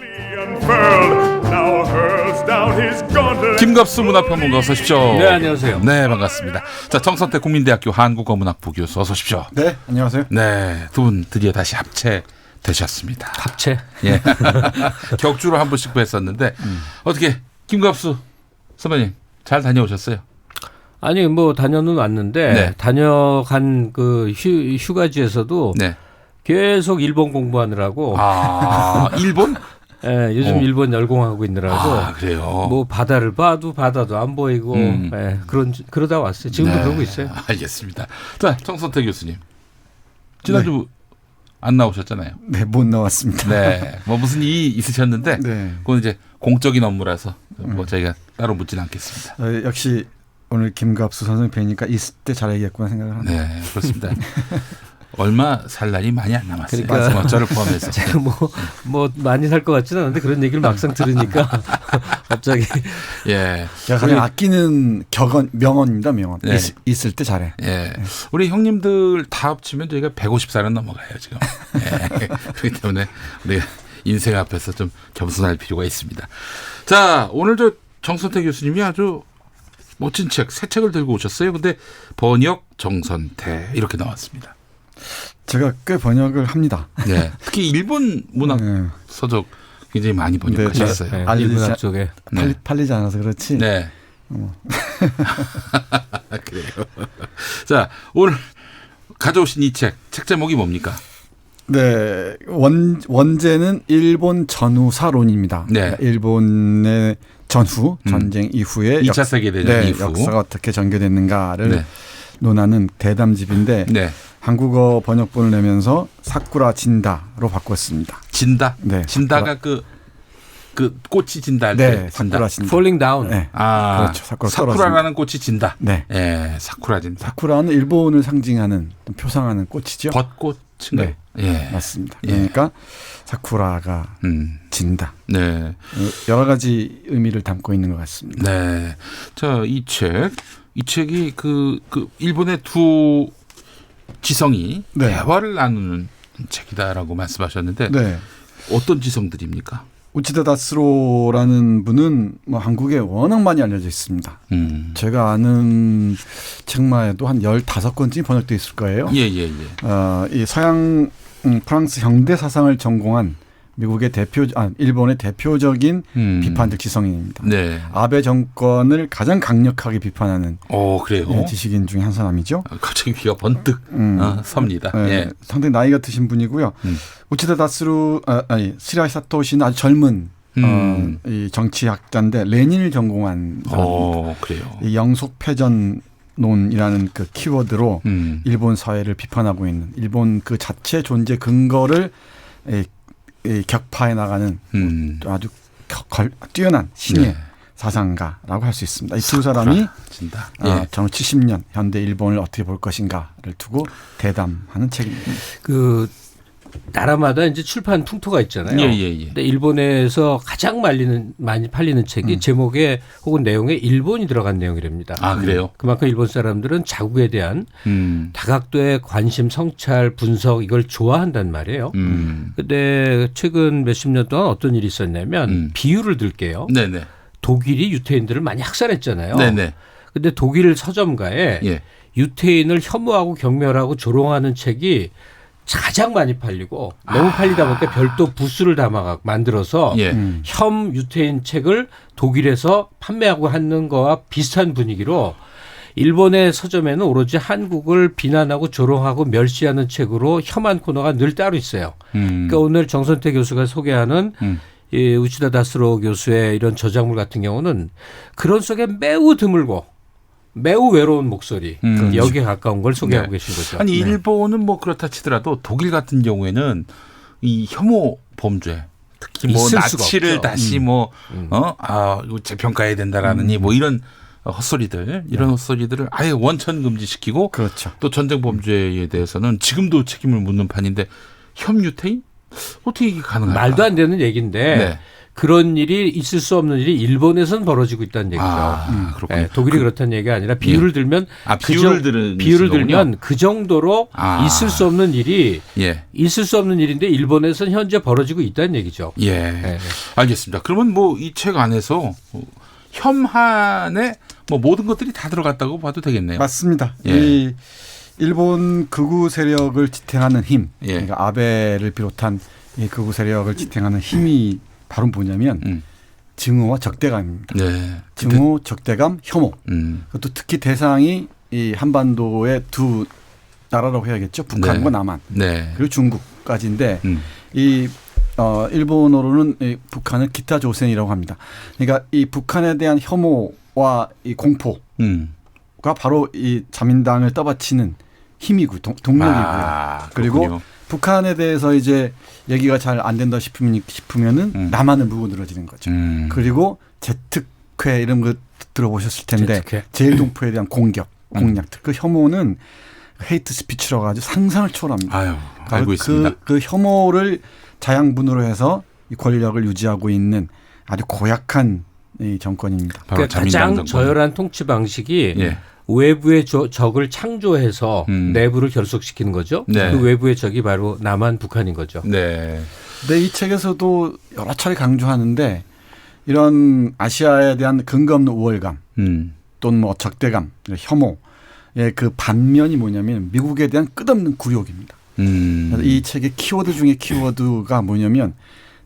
김갑수 문화평론가 어서 오십시오. 네, 안녕하세요. 네, 반갑습니다. 자, 정선태 국민대학교 한국어문학부 교수 어서 오십시오. 네, 안녕하세요. 네, 두 분 드디어 다시 합체 되셨습니다. 합체? 예. 격주로 한 번씩 뵀었는데 어떻게 김갑수 선배님 잘 다녀오셨어요? 아니 뭐 다녀는 왔는데 네. 다녀간 그 휴가지에서도 네. 계속 일본 공부하느라고. 아, 일본? 네, 요즘 일본 열공하고 있느라고. 아, 그래요. 뭐 바다를 봐도 바다도 안 보이고 네, 그러다 왔어요. 지금도 네, 그러고 있어요. 알겠습니다. 자, 정선태 교수님 지난주 안 나오셨잖아요. 네, 못 나왔습니다. 네, 뭐 무슨 일이 있으셨는데 네. 그건 이제 공적인 업무라서 뭐 저희가 따로 묻지는 않겠습니다. 역시 오늘 김갑수 선생님 뵈니까 있을 때 잘하겠구나 생각을 합니다. 네, 그렇습니다. 얼마 살 날이 많이 안 남았어요. 그러니까 저를 포함해서. 제가 뭐 많이 살 것 같지는 않은데 그런 얘기를 막상 들으니까 갑자기 예. 가장 아끼는 명언입니다. 명언. 네. 있을 때 잘해. 예. 우리 형님들 다 합치면 저희가 150살은 넘어가요 지금. 예. 그렇기 때문에 우리 인생 앞에서 좀 겸손할 필요가 있습니다. 자, 오늘 저 정선태 교수님이 아주 멋진 새 책을 들고 오셨어요. 근데 번역 정선태 이렇게 나왔습니다. 제가 꽤 번역을 합니다. 네. 특히 일본 문학 서적 굉장히 많이 번역하셨어요. 네, 일본 문학 쪽에 팔리지 않아서 그렇지. 네. 그래요. 자, 오늘 가져오신 이 책 제목이 뭡니까? 네, 원제는 일본 전후사론입니다. 네. 일본의 전후 전쟁 이후에 2차 세계대전 이후 역사가 어떻게 전개됐는가를 논하는 대담집인데 한국어 번역본을 내면서 사쿠라 진다로 바꿨습니다. 진다? 네. 진다가 그 꽃이 진다 할 때. 네, 사쿠라 진다. Falling down. 네. 그렇죠. 사쿠라라는 꽃이 진다. 네. 사쿠라 진다. 사쿠라는 일본을 상징하는 표상하는 꽃이죠. 벚꽃인가요? 네. 맞습니다. 그러니까 사쿠라가 진다. 네. 여러 가지 의미를 담고 있는 것 같습니다. 네. 자, 이 책이 그 일본의 두 지성이 대화를 나누는 책이다라고 말씀하셨는데 어떤 지성들입니까? 우치다 다스로라는 분은 한국에 워낙 많이 알려져 있습니다. 제가 아는 책만 해도 한 15권쯤 번역되어 있을 거예요. 이 서양 프랑스 현대 사상을 전공한 일본의 대표적인 비판적 지성인입니다. 아베 정권을 가장 강력하게 비판하는 그래요? 지식인 중에 한 사람이죠. 갑자기 귀가 번뜩 섭니다. 상당히 나이가 드신 분이고요. 우치다 다스루 시라이 사토시는 아주 젊은 이 정치학자인데 레닌을 전공한 사람입니다. 그래요. 이 영속패전론이라는 그 키워드로 일본 사회를 비판하고 있는 일본 그 자체 존재 근거를 격파해 나가는 아주 뛰어난 신의 사상가라고 할 수 있습니다. 이 두 사람이 정말 70년 현대 일본을 어떻게 볼 것인가를 두고 대담하는 책입니다. 나라마다 이제 출판 풍토가 있잖아요. 근데 일본에서 가장 많이 팔리는 책이 제목에 혹은 내용에 일본이 들어간 내용이랍니다. 그래요? 그만큼 일본 사람들은 자국에 대한 다각도의 관심, 성찰, 분석 이걸 좋아한단 말이에요. 근데 최근 몇십 년 동안 어떤 일이 있었냐면 비유를 들게요. 독일이 유태인들을 많이 학살했잖아요. 근데 독일 서점가에 유태인을 혐오하고 경멸하고 조롱하는 책이 가장 많이 팔리고 너무 팔리다 보니까 별도 부스를 만들어서 혐 유태인 책을 독일에서 판매하고 하는 거와 비슷한 분위기로 일본의 서점에는 오로지 한국을 비난하고 조롱하고 멸시하는 책으로 혐한 코너가 늘 따로 있어요. 그러니까 오늘 정선태 교수가 소개하는 이 우치다 다스로 교수의 이런 저작물 같은 경우는 그런 속에 매우 드물고 매우 외로운 목소리 여기에 가까운 걸 소개하고 계신 거죠. 아니 일본은 뭐 그렇다 치더라도 독일 같은 경우에는 이 혐오 범죄 특히 뭐 나치를 다시 이거 재평가해야 된다라느니 뭐 이런 헛소리들 이런 헛소리들을 아예 원천 금지시키고 또 전쟁 범죄에 대해서는 지금도 책임을 묻는 판인데 혐유태인 어떻게 이게 가능할까? 말도 안 되는 얘기인데 그런 일이 있을 수 없는 일이 일본에서는 벌어지고 있다는 얘기죠. 독일이 그렇다는 얘기가 아니라 비유를 들면 비유를 들면 그 정도로 있을 수 없는 일이 있을 수 없는 일인데 일본에서는 현재 벌어지고 있다는 얘기죠. 알겠습니다. 그러면 뭐 이 책 안에서 혐한에 뭐 모든 것들이 다 들어갔다고 봐도 되겠네요. 맞습니다. 이 일본 극우 세력을 지탱하는 힘, 그러니까 아베를 비롯한 이 극우 세력을 지탱하는 힘이 바로 뭐냐면 증오와 적대감입니다. 증오, 적대감, 혐오. 그것도 특히 대상이 이 한반도의 두 나라라고 해야겠죠. 북한과 남한 그리고 중국까지인데 이 일본어로는 이 북한은 기타 조센이라고 합니다. 그러니까 이 북한에 대한 혐오와 이 공포가 바로 이 자민당을 떠받치는 힘이고 동력이고요. 그리고 북한에 대해서 이제 얘기가 잘 안 된다 싶으면은 남한을 물고 늘어지는 거죠. 그리고 제특회 이런 거 들어보셨을 텐데 제일동포에 대한 공격들 그 혐오는 헤이트 스피치라고 아주 상상을 초월합니다. 아유, 알고 있습니다. 그 혐오를 자양분으로 해서 이 권력을 유지하고 있는 아주 고약한 이 정권입니다. 그러니까 가장 저열한 통치 방식이 예. 외부의 적을 창조해서 내부를 결속시키는 거죠. 네. 그 외부의 적이 바로 남한, 북한인 거죠. 네. 네, 이 책에서도 여러 차례 강조하는데 이런 아시아에 대한 근거 없는 우월감 또는 뭐 적대감, 혐오의 그 반면이 뭐냐면 미국에 대한 끝없는 굴욕입니다. 그래서 이 책의 키워드 중에 키워드가 뭐냐면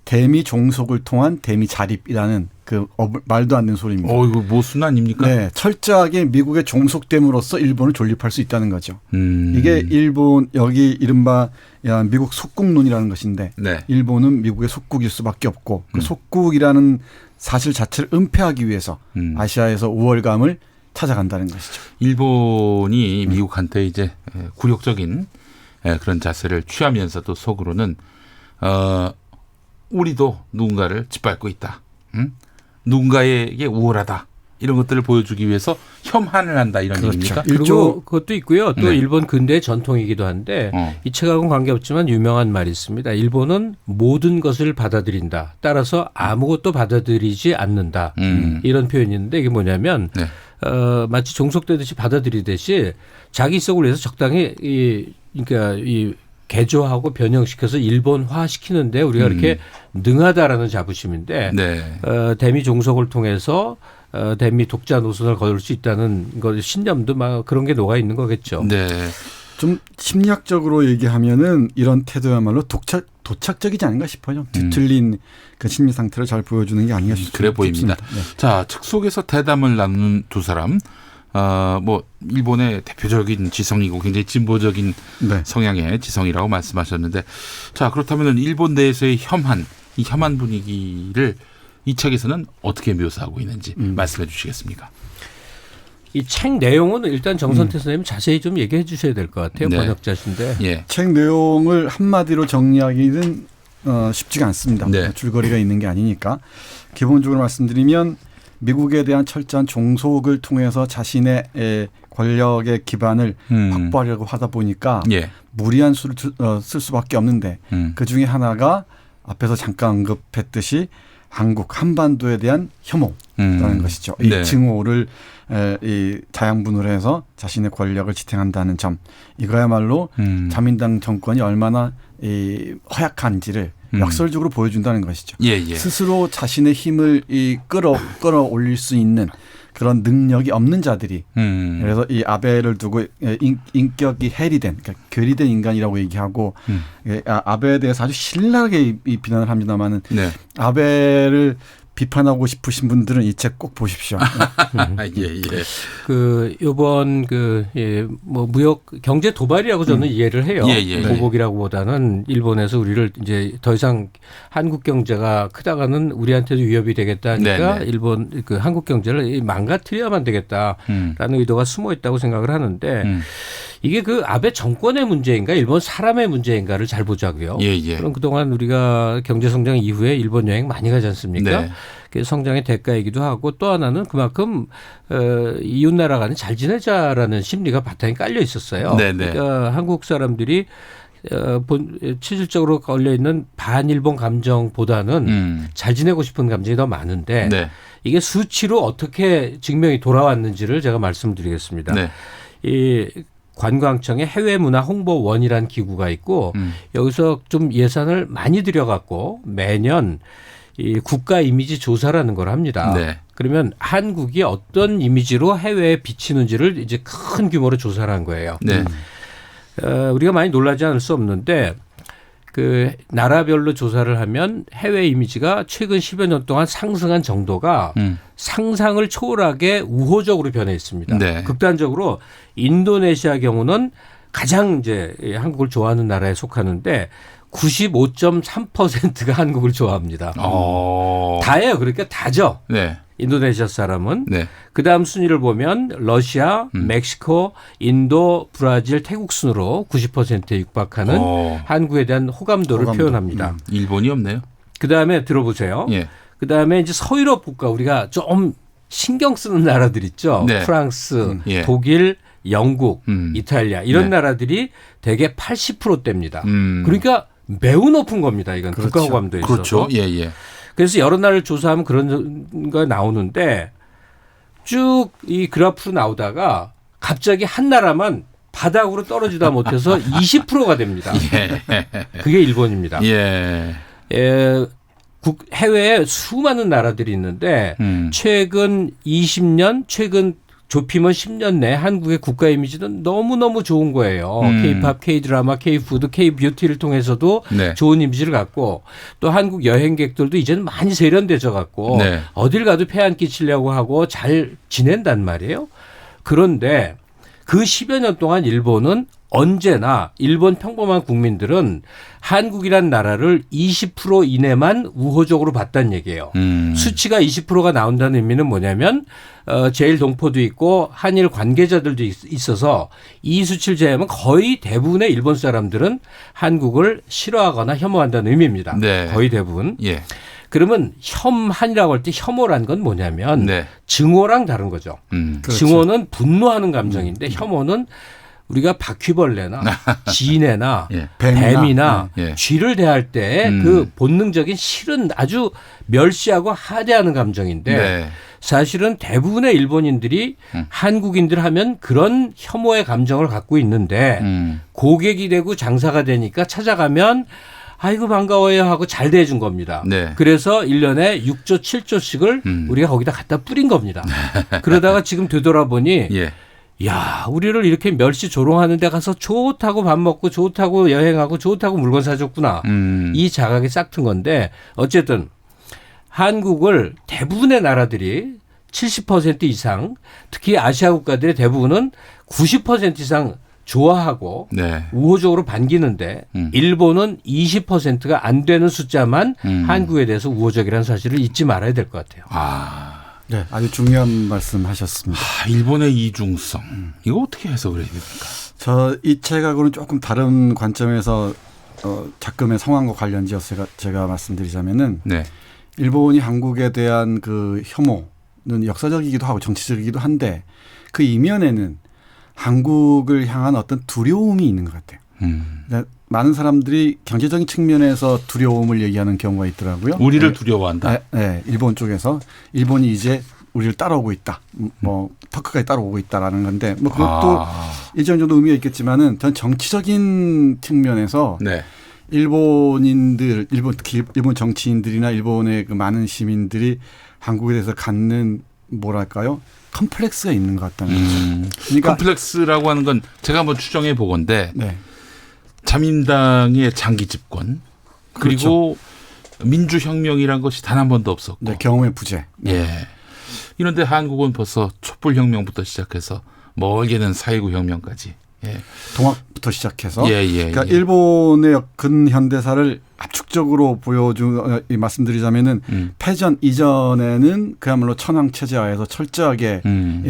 대미 종속을 통한 대미 자립이라는 그 말도 안 되는 소리입니다. 이거 뭐 순 아닙니까? 네, 철저하게 미국에 종속됨으로써 일본을 존립할 수 있다는 거죠. 이게 일본 여기 이른바 미국 속국론이라는 것인데 네. 일본은 미국의 속국일 수밖에 없고 그 속국이라는 사실 자체를 은폐하기 위해서 아시아에서 우월감을 찾아간다는 것이죠. 일본이 미국한테 이제 굴욕적인 그런 자세를 취하면서도 속으로는 우리도 누군가를 짓밟고 있다. 누군가에게 우월하다. 이런 것들을 보여주기 위해서 혐한을 한다 이런 그렇죠. 얘기입니까? 그리고 그것도 있고요. 또 네. 일본 근대의 전통이기도 한데 이 책하고는 관계없지만 유명한 말이 있습니다. 일본은 모든 것을 받아들인다. 따라서 아무것도 받아들이지 않는다. 이런 표현이 있는데 이게 뭐냐면 네. 마치 종속되듯이 받아들이듯이 자기 속을 위해서 적당히 그러니까 이 개조하고 변형시켜서 일본화시키는데 우리가 이렇게 능하다라는 자부심인데 네. 대미 종속을 통해서 대미 독자 노선을 걸을 수 있다는 것 신념도 막 그런 게 녹아 있는 거겠죠. 네. 좀 심리학적으로 얘기하면은 이런 태도야말로 도착적이지 않은가 싶어요. 뒤틀린 그 심리 상태를 잘 보여주는 게 아닌가 싶습니다. 그래 보입니다. 네. 자, 책 속에서 대담을 나누는 두 사람. 뭐 일본의 대표적인 지성이고 굉장히 진보적인 네. 성향의 지성이라고 말씀하셨는데, 자 그렇다면 일본 내에서의 이 혐한 분위기를 이 책에서는 어떻게 묘사하고 있는지 말씀해 주시겠습니까? 이 책 내용은 일단 정선태 선생님 자세히 좀 얘기해 주셔야 될 것 같아요. 네. 번역자신데. 예. 책 내용을 한마디로 정리하기는 쉽지가 않습니다. 네. 줄거리가 있는 게 아니니까. 기본적으로 말씀드리면 미국에 대한 철저한 종속을 통해서 자신의 권력의 기반을 확보하려고 하다 보니까 예. 무리한 수를 쓸 수밖에 없는데 그중에 하나가 앞에서 잠깐 언급했듯이 한반도에 대한 혐오라는 것이죠. 이 네. 증오를 이 자양분으로 해서 자신의 권력을 지탱한다는 점. 이거야말로 자민당 정권이 얼마나 이 허약한지를 역설적으로 보여준다는 것이죠. 예, 예. 스스로 자신의 힘을 끌어올릴 수 있는 그런 능력이 없는 자들이 그래서 이 아베를 두고 인격이 해리된 그러니까 괴리된 인간이라고 얘기하고 아베에 대해서 아주 신랄하게 비난을 합니다만은 네. 아베를 비판하고 싶으신 분들은 이 책 꼭 보십시오. 예, 예. 요번 뭐 무역 경제 도발이라고 저는 이해를 해요. 예, 예. 보복이라고보다는 일본에서 우리를 이제 더 이상 한국 경제가 크다가는 우리한테도 위협이 되겠다니까 네, 네. 일본 한국 경제를 망가뜨려야만 되겠다라는 의도가 숨어 있다고 생각을 하는데 이게 그 아베 정권의 문제인가 일본 사람의 문제인가를 잘 보자고요. 예, 예. 그럼 그동안 우리가 경제 성장 이후에 일본 여행 많이 가지 않습니까? 네. 그 성장의 대가이기도 하고 또 하나는 그만큼 이웃 나라 간에 잘 지내자라는 심리가 바탕에 깔려 있었어요. 네, 네. 그러니까 한국 사람들이 실질적으로 걸려 있는 반일본 감정보다는 잘 지내고 싶은 감정이 더 많은데 네. 이게 수치로 어떻게 증명이 돌아왔는지를 제가 말씀드리겠습니다. 네. 이 관광청의 해외문화홍보원이라는 기구가 있고 여기서 좀 예산을 많이 들여갖고 매년 이 국가 이미지 조사라는 걸 합니다. 네. 그러면 한국이 어떤 이미지로 해외에 비치는지를 이제 큰 규모로 조사를 한 거예요. 네. 우리가 많이 놀라지 않을 수 없는데 그 나라별로 조사를 하면 해외 이미지가 최근 10여 년 동안 상승한 정도가 상상을 초월하게 우호적으로 변해 있습니다. 네. 극단적으로 인도네시아 경우는 가장 이제 한국을 좋아하는 나라에 속하는데 95.3%가 한국을 좋아합니다. 다예요. 그러니까 다죠. 네. 인도네시아 사람은. 네. 그다음 순위를 보면 러시아, 멕시코, 인도, 브라질, 태국 순으로 90%에 육박하는 한국에 대한 호감도를 표현합니다. 일본이 없네요. 그다음에 들어보세요. 예. 그다음에 이제 서유럽 국가 우리가 좀 신경 쓰는 나라들 있죠. 네. 프랑스, 예. 독일, 영국, 이탈리아 이런 네. 나라들이 대개 80%대입니다. 그러니까 매우 높은 겁니다. 이건 그렇죠. 국가 호감도에 있어서. 그렇죠. 예, 예. 그래서 여러 나라를 조사하면 그런 거 나오는데 쭉 이 그래프로 나오다가 갑자기 한 나라만 바닥으로 떨어지다 못해서 20%가 됩니다. 예. 그게 일본입니다. 예. 해외에 수많은 나라들이 있는데 최근 20년, 최근 좁히면 10년 내 한국의 국가 이미지는 너무너무 좋은 거예요. K-팝, K-드라마, K-푸드, K-뷰티를 통해서도 네. 좋은 이미지를 갖고 또 한국 여행객들도 이제는 많이 세련되져 갖고 네. 어딜 가도 폐 안 끼치려고 하고 잘 지낸단 말이에요. 그런데 그 10여 년 동안 일본은 언제나 일본 평범한 국민들은 한국이란 나라를 20% 이내만 우호적으로 봤다는 얘기예요. 수치가 20%가 나온다는 의미는 뭐냐면 제일 동포도 있고 한일 관계자들도 있어서 이 수치를 제외하면 거의 대부분의 일본 사람들은 한국을 싫어하거나 혐오한다는 의미입니다. 네. 거의 대부분. 예. 그러면 혐한이라고 할 때 혐오란 건 뭐냐면 네. 증오랑 다른 거죠. 그렇죠. 증오는 분노하는 감정인데 혐오는 우리가 바퀴벌레나 지네나 예. 뱀이나 예. 쥐를 대할 때 그 본능적인 싫은 아주 멸시하고 하대하는 감정인데 네. 사실은 대부분의 일본인들이 한국인들 하면 그런 혐오의 감정을 갖고 있는데 고객이 되고 장사가 되니까 찾아가면 아이고 반가워요 하고 잘 대해준 겁니다. 네. 그래서 1년에 6조 7조씩을 우리가 거기다 갖다 뿌린 겁니다. 그러다가 지금 되돌아보니 예. 야, 우리를 이렇게 멸시 조롱하는 데 가서 좋다고 밥 먹고 좋다고 여행하고 좋다고 물건 사줬구나. 이 자각이 싹튼 건데 어쨌든 한국을 대부분의 나라들이 70% 이상 특히 아시아 국가들의 대부분은 90% 이상 좋아하고 네. 우호적으로 반기는데 일본은 20%가 안 되는 숫자만 한국에 대해서 우호적이라는 사실을 잊지 말아야 될 것 같아요. 네, 아주 중요한 말씀하셨습니다. 일본의 이중성 이거 어떻게 해석을 해야 됩니까? 저 이 책하고는 조금 다른 관점에서 작금의 성황과 관련지어서 제가 말씀드리자면은 네. 일본이 한국에 대한 그 혐오는 역사적이기도 하고 정치적이기도 한데 그 이면에는 한국을 향한 어떤 두려움이 있는 것 같아요. 그러니까 많은 사람들이 경제적인 측면에서 두려움을 얘기하는 경우가 있더라고요. 우리를 두려워한다. 네, 일본 쪽에서 일본이 이제 우리를 따라오고 있다. 뭐 터크까지 따라오고 있다라는 건데 뭐 그것도 일정 정도 의미가 있겠지만은 전 정치적인 측면에서 네. 일본인들, 특히 일본 정치인들이나 일본의 그 많은 시민들이 한국에 대해서 갖는 뭐랄까요? 컴플렉스가 있는 것 같다는 거죠. 그러니까 컴플렉스라고 하는 건 제가 한번 추정해 보건데 네. 자민당의 장기 집권 그리고 그렇죠. 민주혁명이란 것이 단 한 번도 없었고 네, 경험의 부재. 예. 이런데 한국은 벌써 촛불혁명부터 시작해서 멀게는 4.19 혁명까지 예. 동학부터 시작해서 그러니까 예. 일본의 근현대사를 압축적으로 말씀드리자면은 패전 이전에는 그야말로 천황체제하에서 철저하게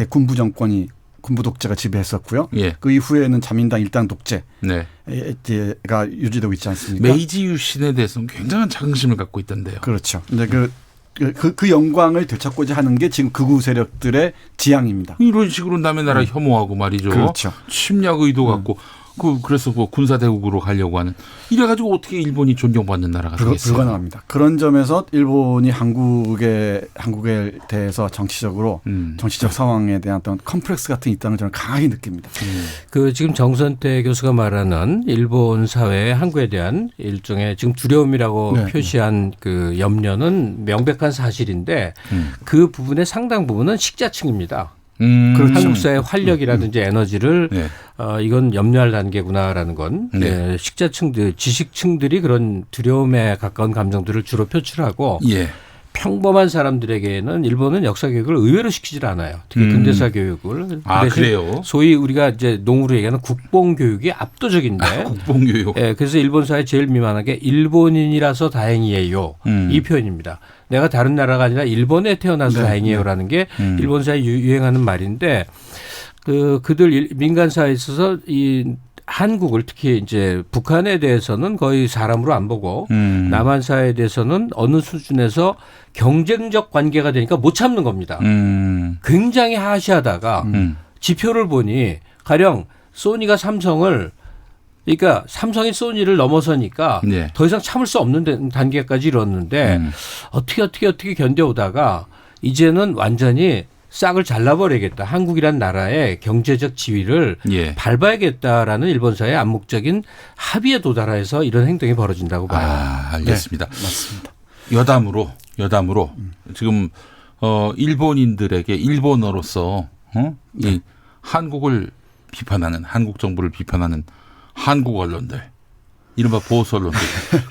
군부 정권이 군부 독재가 지배했었고요. 예. 그 이후에는 자민당 일당 독재가 네. 유지되고 있지 않습니까? 메이지 유신에 대해서는 굉장한 자긍심을 갖고 있던데요. 그렇죠. 근데 그 영광을 되찾고자 하는 게 지금 극우 세력들의 지향입니다. 이런 식으로 남의 나라 혐오하고 말이죠. 그렇죠. 침략 의도 갖고 그래서 뭐 군사 대국으로 가려고 하는 이래가지고 어떻게 일본이 존경받는 나라가 되겠어요? 불가능합니다. 그런 점에서 일본이 한국에 대해서 정치적 상황에 대한 어떤 컴플렉스 같은 게 있다는 저는 강하게 느낍니다. 그 지금 정선태 교수가 말하는 일본 사회의 한국에 대한 일종의 지금 두려움이라고 네. 표시한 그 염려는 명백한 사실인데 그 부분의 상당 부분은 식자층입니다. 그렇죠. 한국 사회의 활력이라든지 에너지를 네. 이건 염려할 단계구나라는 건 네. 식자층들, 지식층들이 그런 두려움에 가까운 감정들을 주로 표출하고 예. 평범한 사람들에게는 일본은 역사 교육을 의외로 시키질 않아요. 특히 근대사 교육을. 그래요? 소위 우리가 이제 농으로 얘기하는 국뽕 교육이 압도적인데. 국뽕 교육. 예, 그래서 일본 사회 제일 미만한 게 일본인이라서 다행이에요. 이 표현입니다. 내가 다른 나라가 아니라 일본에 태어나서 다행이에요라는 게 일본 사회에 유행하는 말인데 그들 민간 사회에 있어서 이 한국을 특히 이제 북한에 대해서는 거의 사람으로 안 보고 남한 사회에 대해서는 어느 수준에서 경쟁적 관계가 되니까 못 참는 겁니다. 굉장히 하시하다가 지표를 보니 가령 소니가 삼성을 그러니까 삼성이 소니를 넘어서니까 네. 더 이상 참을 수 없는 단계까지 이뤘는데 어떻게 견뎌오다가 이제는 완전히 싹을 잘라버리겠다. 한국이란 나라의 경제적 지위를 예. 밟아야겠다라는 일본사의 암묵적인 합의에 도달해서 이런 행동이 벌어진다고 봐요. 알겠습니다. 네, 맞습니다. 여담으로 지금 일본인들에게 일본어로서 이 한국을 비판하는 한국 정부를 비판하는 한국 언론들 이른바 보수 언론들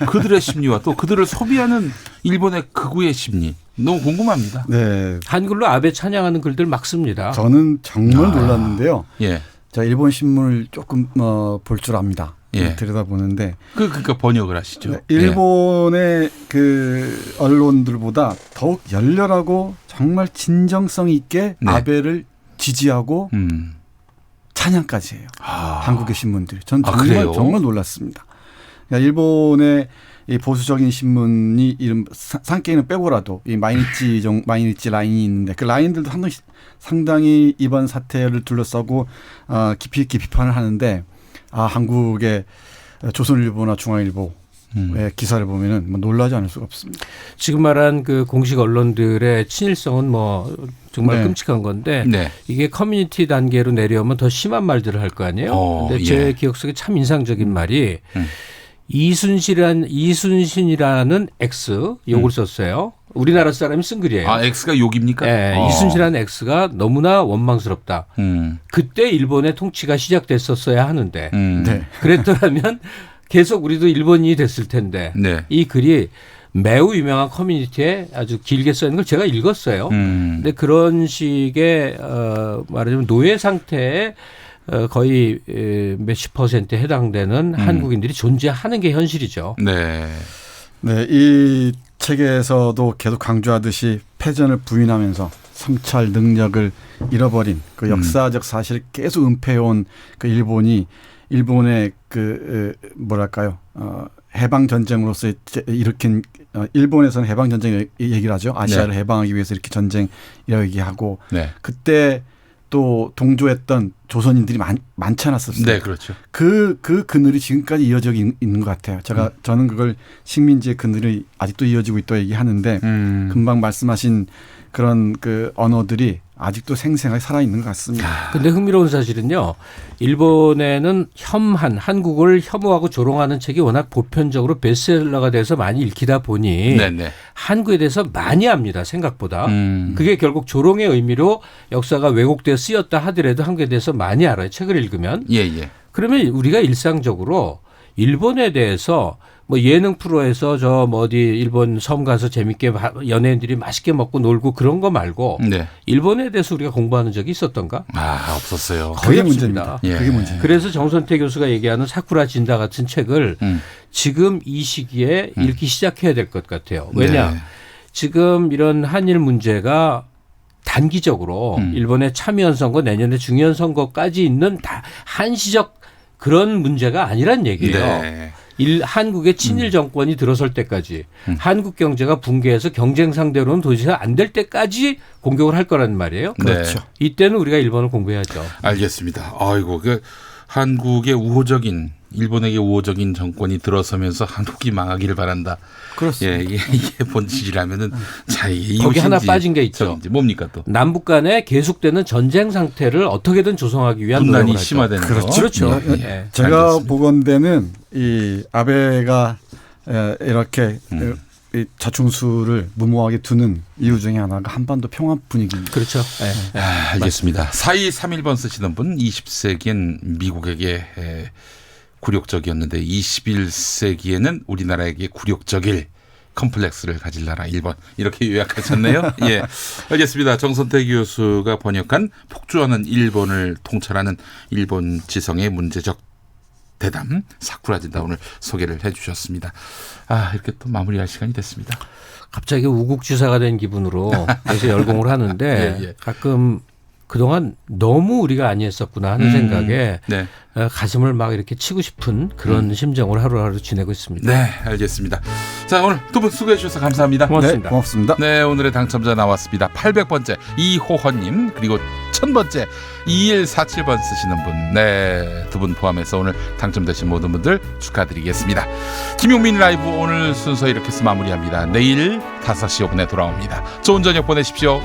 그들의 심리와 또 그들을 소비하는 일본의 극우의 심리 너무 궁금합니다. 네. 한글로 아베 찬양하는 글들 막 씁니다. 저는 정말 놀랐는데요. 예. 자, 일본 신문을 조금 볼 줄 압니다. 예. 들여다보는데 그러니까 번역을 하시죠. 네, 일본의 그 언론들보다 더욱 열렬하고 정말 진정성 있게 네. 아베를 지지하고 찬양까지 해요. 한국의 신문들이. 전 정말 놀랐습니다. 그러니까 일본의 이 보수적인 신문이 이름 산케이는 빼고라도 이 마이니치 라인이 있는데 그 라인들도 상당히 이번 사태를 둘러싸고 깊이 있게 비판을 하는데 한국의 조선일보나 중앙일보의 기사를 보면은 놀라지 않을 수가 없습니다. 지금 말한 그 공식 언론들의 친일성은 뭐 정말 네. 끔찍한 건데 네. 이게 커뮤니티 단계로 내려오면 더 심한 말들을 할 거 아니에요. 근데 제 기억 속에 참 인상적인 말이 이순신이라는 X 욕을 썼어요. 우리나라 사람이 쓴 글이에요. X가 욕입니까? 네, 이순신이라는 X가 너무나 원망스럽다. 그때 일본의 통치가 시작됐었어야 하는데 네. 그랬더라면 계속 우리도 일본인이 됐을 텐데 네. 이 글이 매우 유명한 커뮤니티에 아주 길게 써 있는 걸 제가 읽었어요. 근데 그런 식의 말하자면 노예 상태에 거의 몇십 퍼센트에 해당되는 한국인들이 존재하는 게 현실이죠. 네. 네, 이 책에서도 계속 강조하듯이 패전을 부인하면서 성찰 능력을 잃어버린 그 역사적 사실을 계속 은폐해온 그 일본의 그 뭐랄까요 해방 전쟁으로서 일으킨 일본에서는 해방 전쟁 얘기를 하죠. 아시아를 네. 해방하기 위해서 이렇게 전쟁이라고 얘기하고 네. 그때 또 동조했던 조선인들이 많지 않았었어요. 네, 그렇죠. 그 그늘이 지금까지 이어져 있는 것 같아요. 저는 그걸 식민지의 그늘이 아직도 이어지고 있다고 얘기하는데 금방 말씀하신 그런 그 언어들이 아직도 생생하게 살아있는 것 같습니다. 근데 흥미로운 사실은요. 일본에는 한국을 혐오하고 조롱하는 책이 워낙 보편적으로 베스트셀러가 돼서 많이 읽히다 보니 네네. 한국에 대해서 많이 압니다. 생각보다. 그게 결국 조롱의 의미로 역사가 왜곡되어 쓰였다 하더라도 한국에 대해서 많이 알아요. 책을 읽으면. 예. 그러면 우리가 일상적으로 일본에 대해서 뭐 예능 프로에서 저 뭐 어디 일본 섬 가서 재밌게 연예인들이 맛있게 먹고 놀고 그런 거 말고 네. 일본에 대해서 우리가 공부하는 적이 있었던가? 없었어요. 그게 문제입니다. 예. 그게 문제입니다. 그래서 정선태 교수가 얘기하는 사쿠라 진다 같은 책을 지금 이 시기에 읽기 시작해야 될 것 같아요. 왜냐? 네. 지금 이런 한일 문제가 단기적으로 일본의 참의원 선거 내년에 중의원 선거까지 있는 다 한시적 그런 문제가 아니란 얘기예요. 네. 한국의 친일 정권이 들어설 때까지 한국 경제가 붕괴해서 경쟁 상대로는 도저히 안 될 때까지 공격을 할 거라는 말이에요. 그렇죠. 네. 이때는 우리가 일본을 공부해야죠. 알겠습니다. 아이고, 한국의 우호적인 일본에게 우호적인 정권이 들어서면서 한국이 망하기를 바란다. 그렇습니다. 예, 이게 본질이라면은 자, 이게 거기 하나 빠진 게 있죠. 뭡니까 또? 남북 간에 계속되는 전쟁 상태를 어떻게든 조성하기 위한 분단이 노력을 하죠. 심화되는 거. 그렇죠. 예. 제가 알겠습니다. 보건대는 이 아베가 이렇게 이 자충수를 무모하게 두는 이유 중에 하나가 한반도 평화 분위기입니다. 그렇죠. 네. 알겠습니다. 4231번 쓰시는 분 20세기엔 미국에게 굴욕적이었는데 21세기에는 우리나라에게 굴욕적일 컴플렉스를 가질 나라 일본 이렇게 요약하셨네요. 예, 알겠습니다. 정선태 교수가 번역한 폭주하는 일본을 통찰하는 일본 지성의 문제적 대담 사쿠라진다 오늘 소개를 해 주셨습니다. 이렇게 또 마무리할 시간이 됐습니다. 갑자기 우국지사가 된 기분으로 그래서 열공을 하는데 예. 가끔 그동안 너무 우리가 아니했었구나 하는 생각에 네. 가슴을 막 이렇게 치고 싶은 그런 심정으로 하루하루 지내고 있습니다. 네, 알겠습니다. 자, 오늘 두 분 수고해 주셔서 감사합니다. 고맙습니다. 네, 고맙습니다. 네, 오늘의 당첨자 나왔습니다. 800번째 이호헌님 그리고 1000번째 2147번 쓰시는 분, 네, 두 분 포함해서 오늘 당첨되신 모든 분들 축하드리겠습니다. 김용민 라이브 오늘 순서 이렇게 해서 마무리합니다. 내일 5시 5분에 돌아옵니다. 좋은 저녁 보내십시오.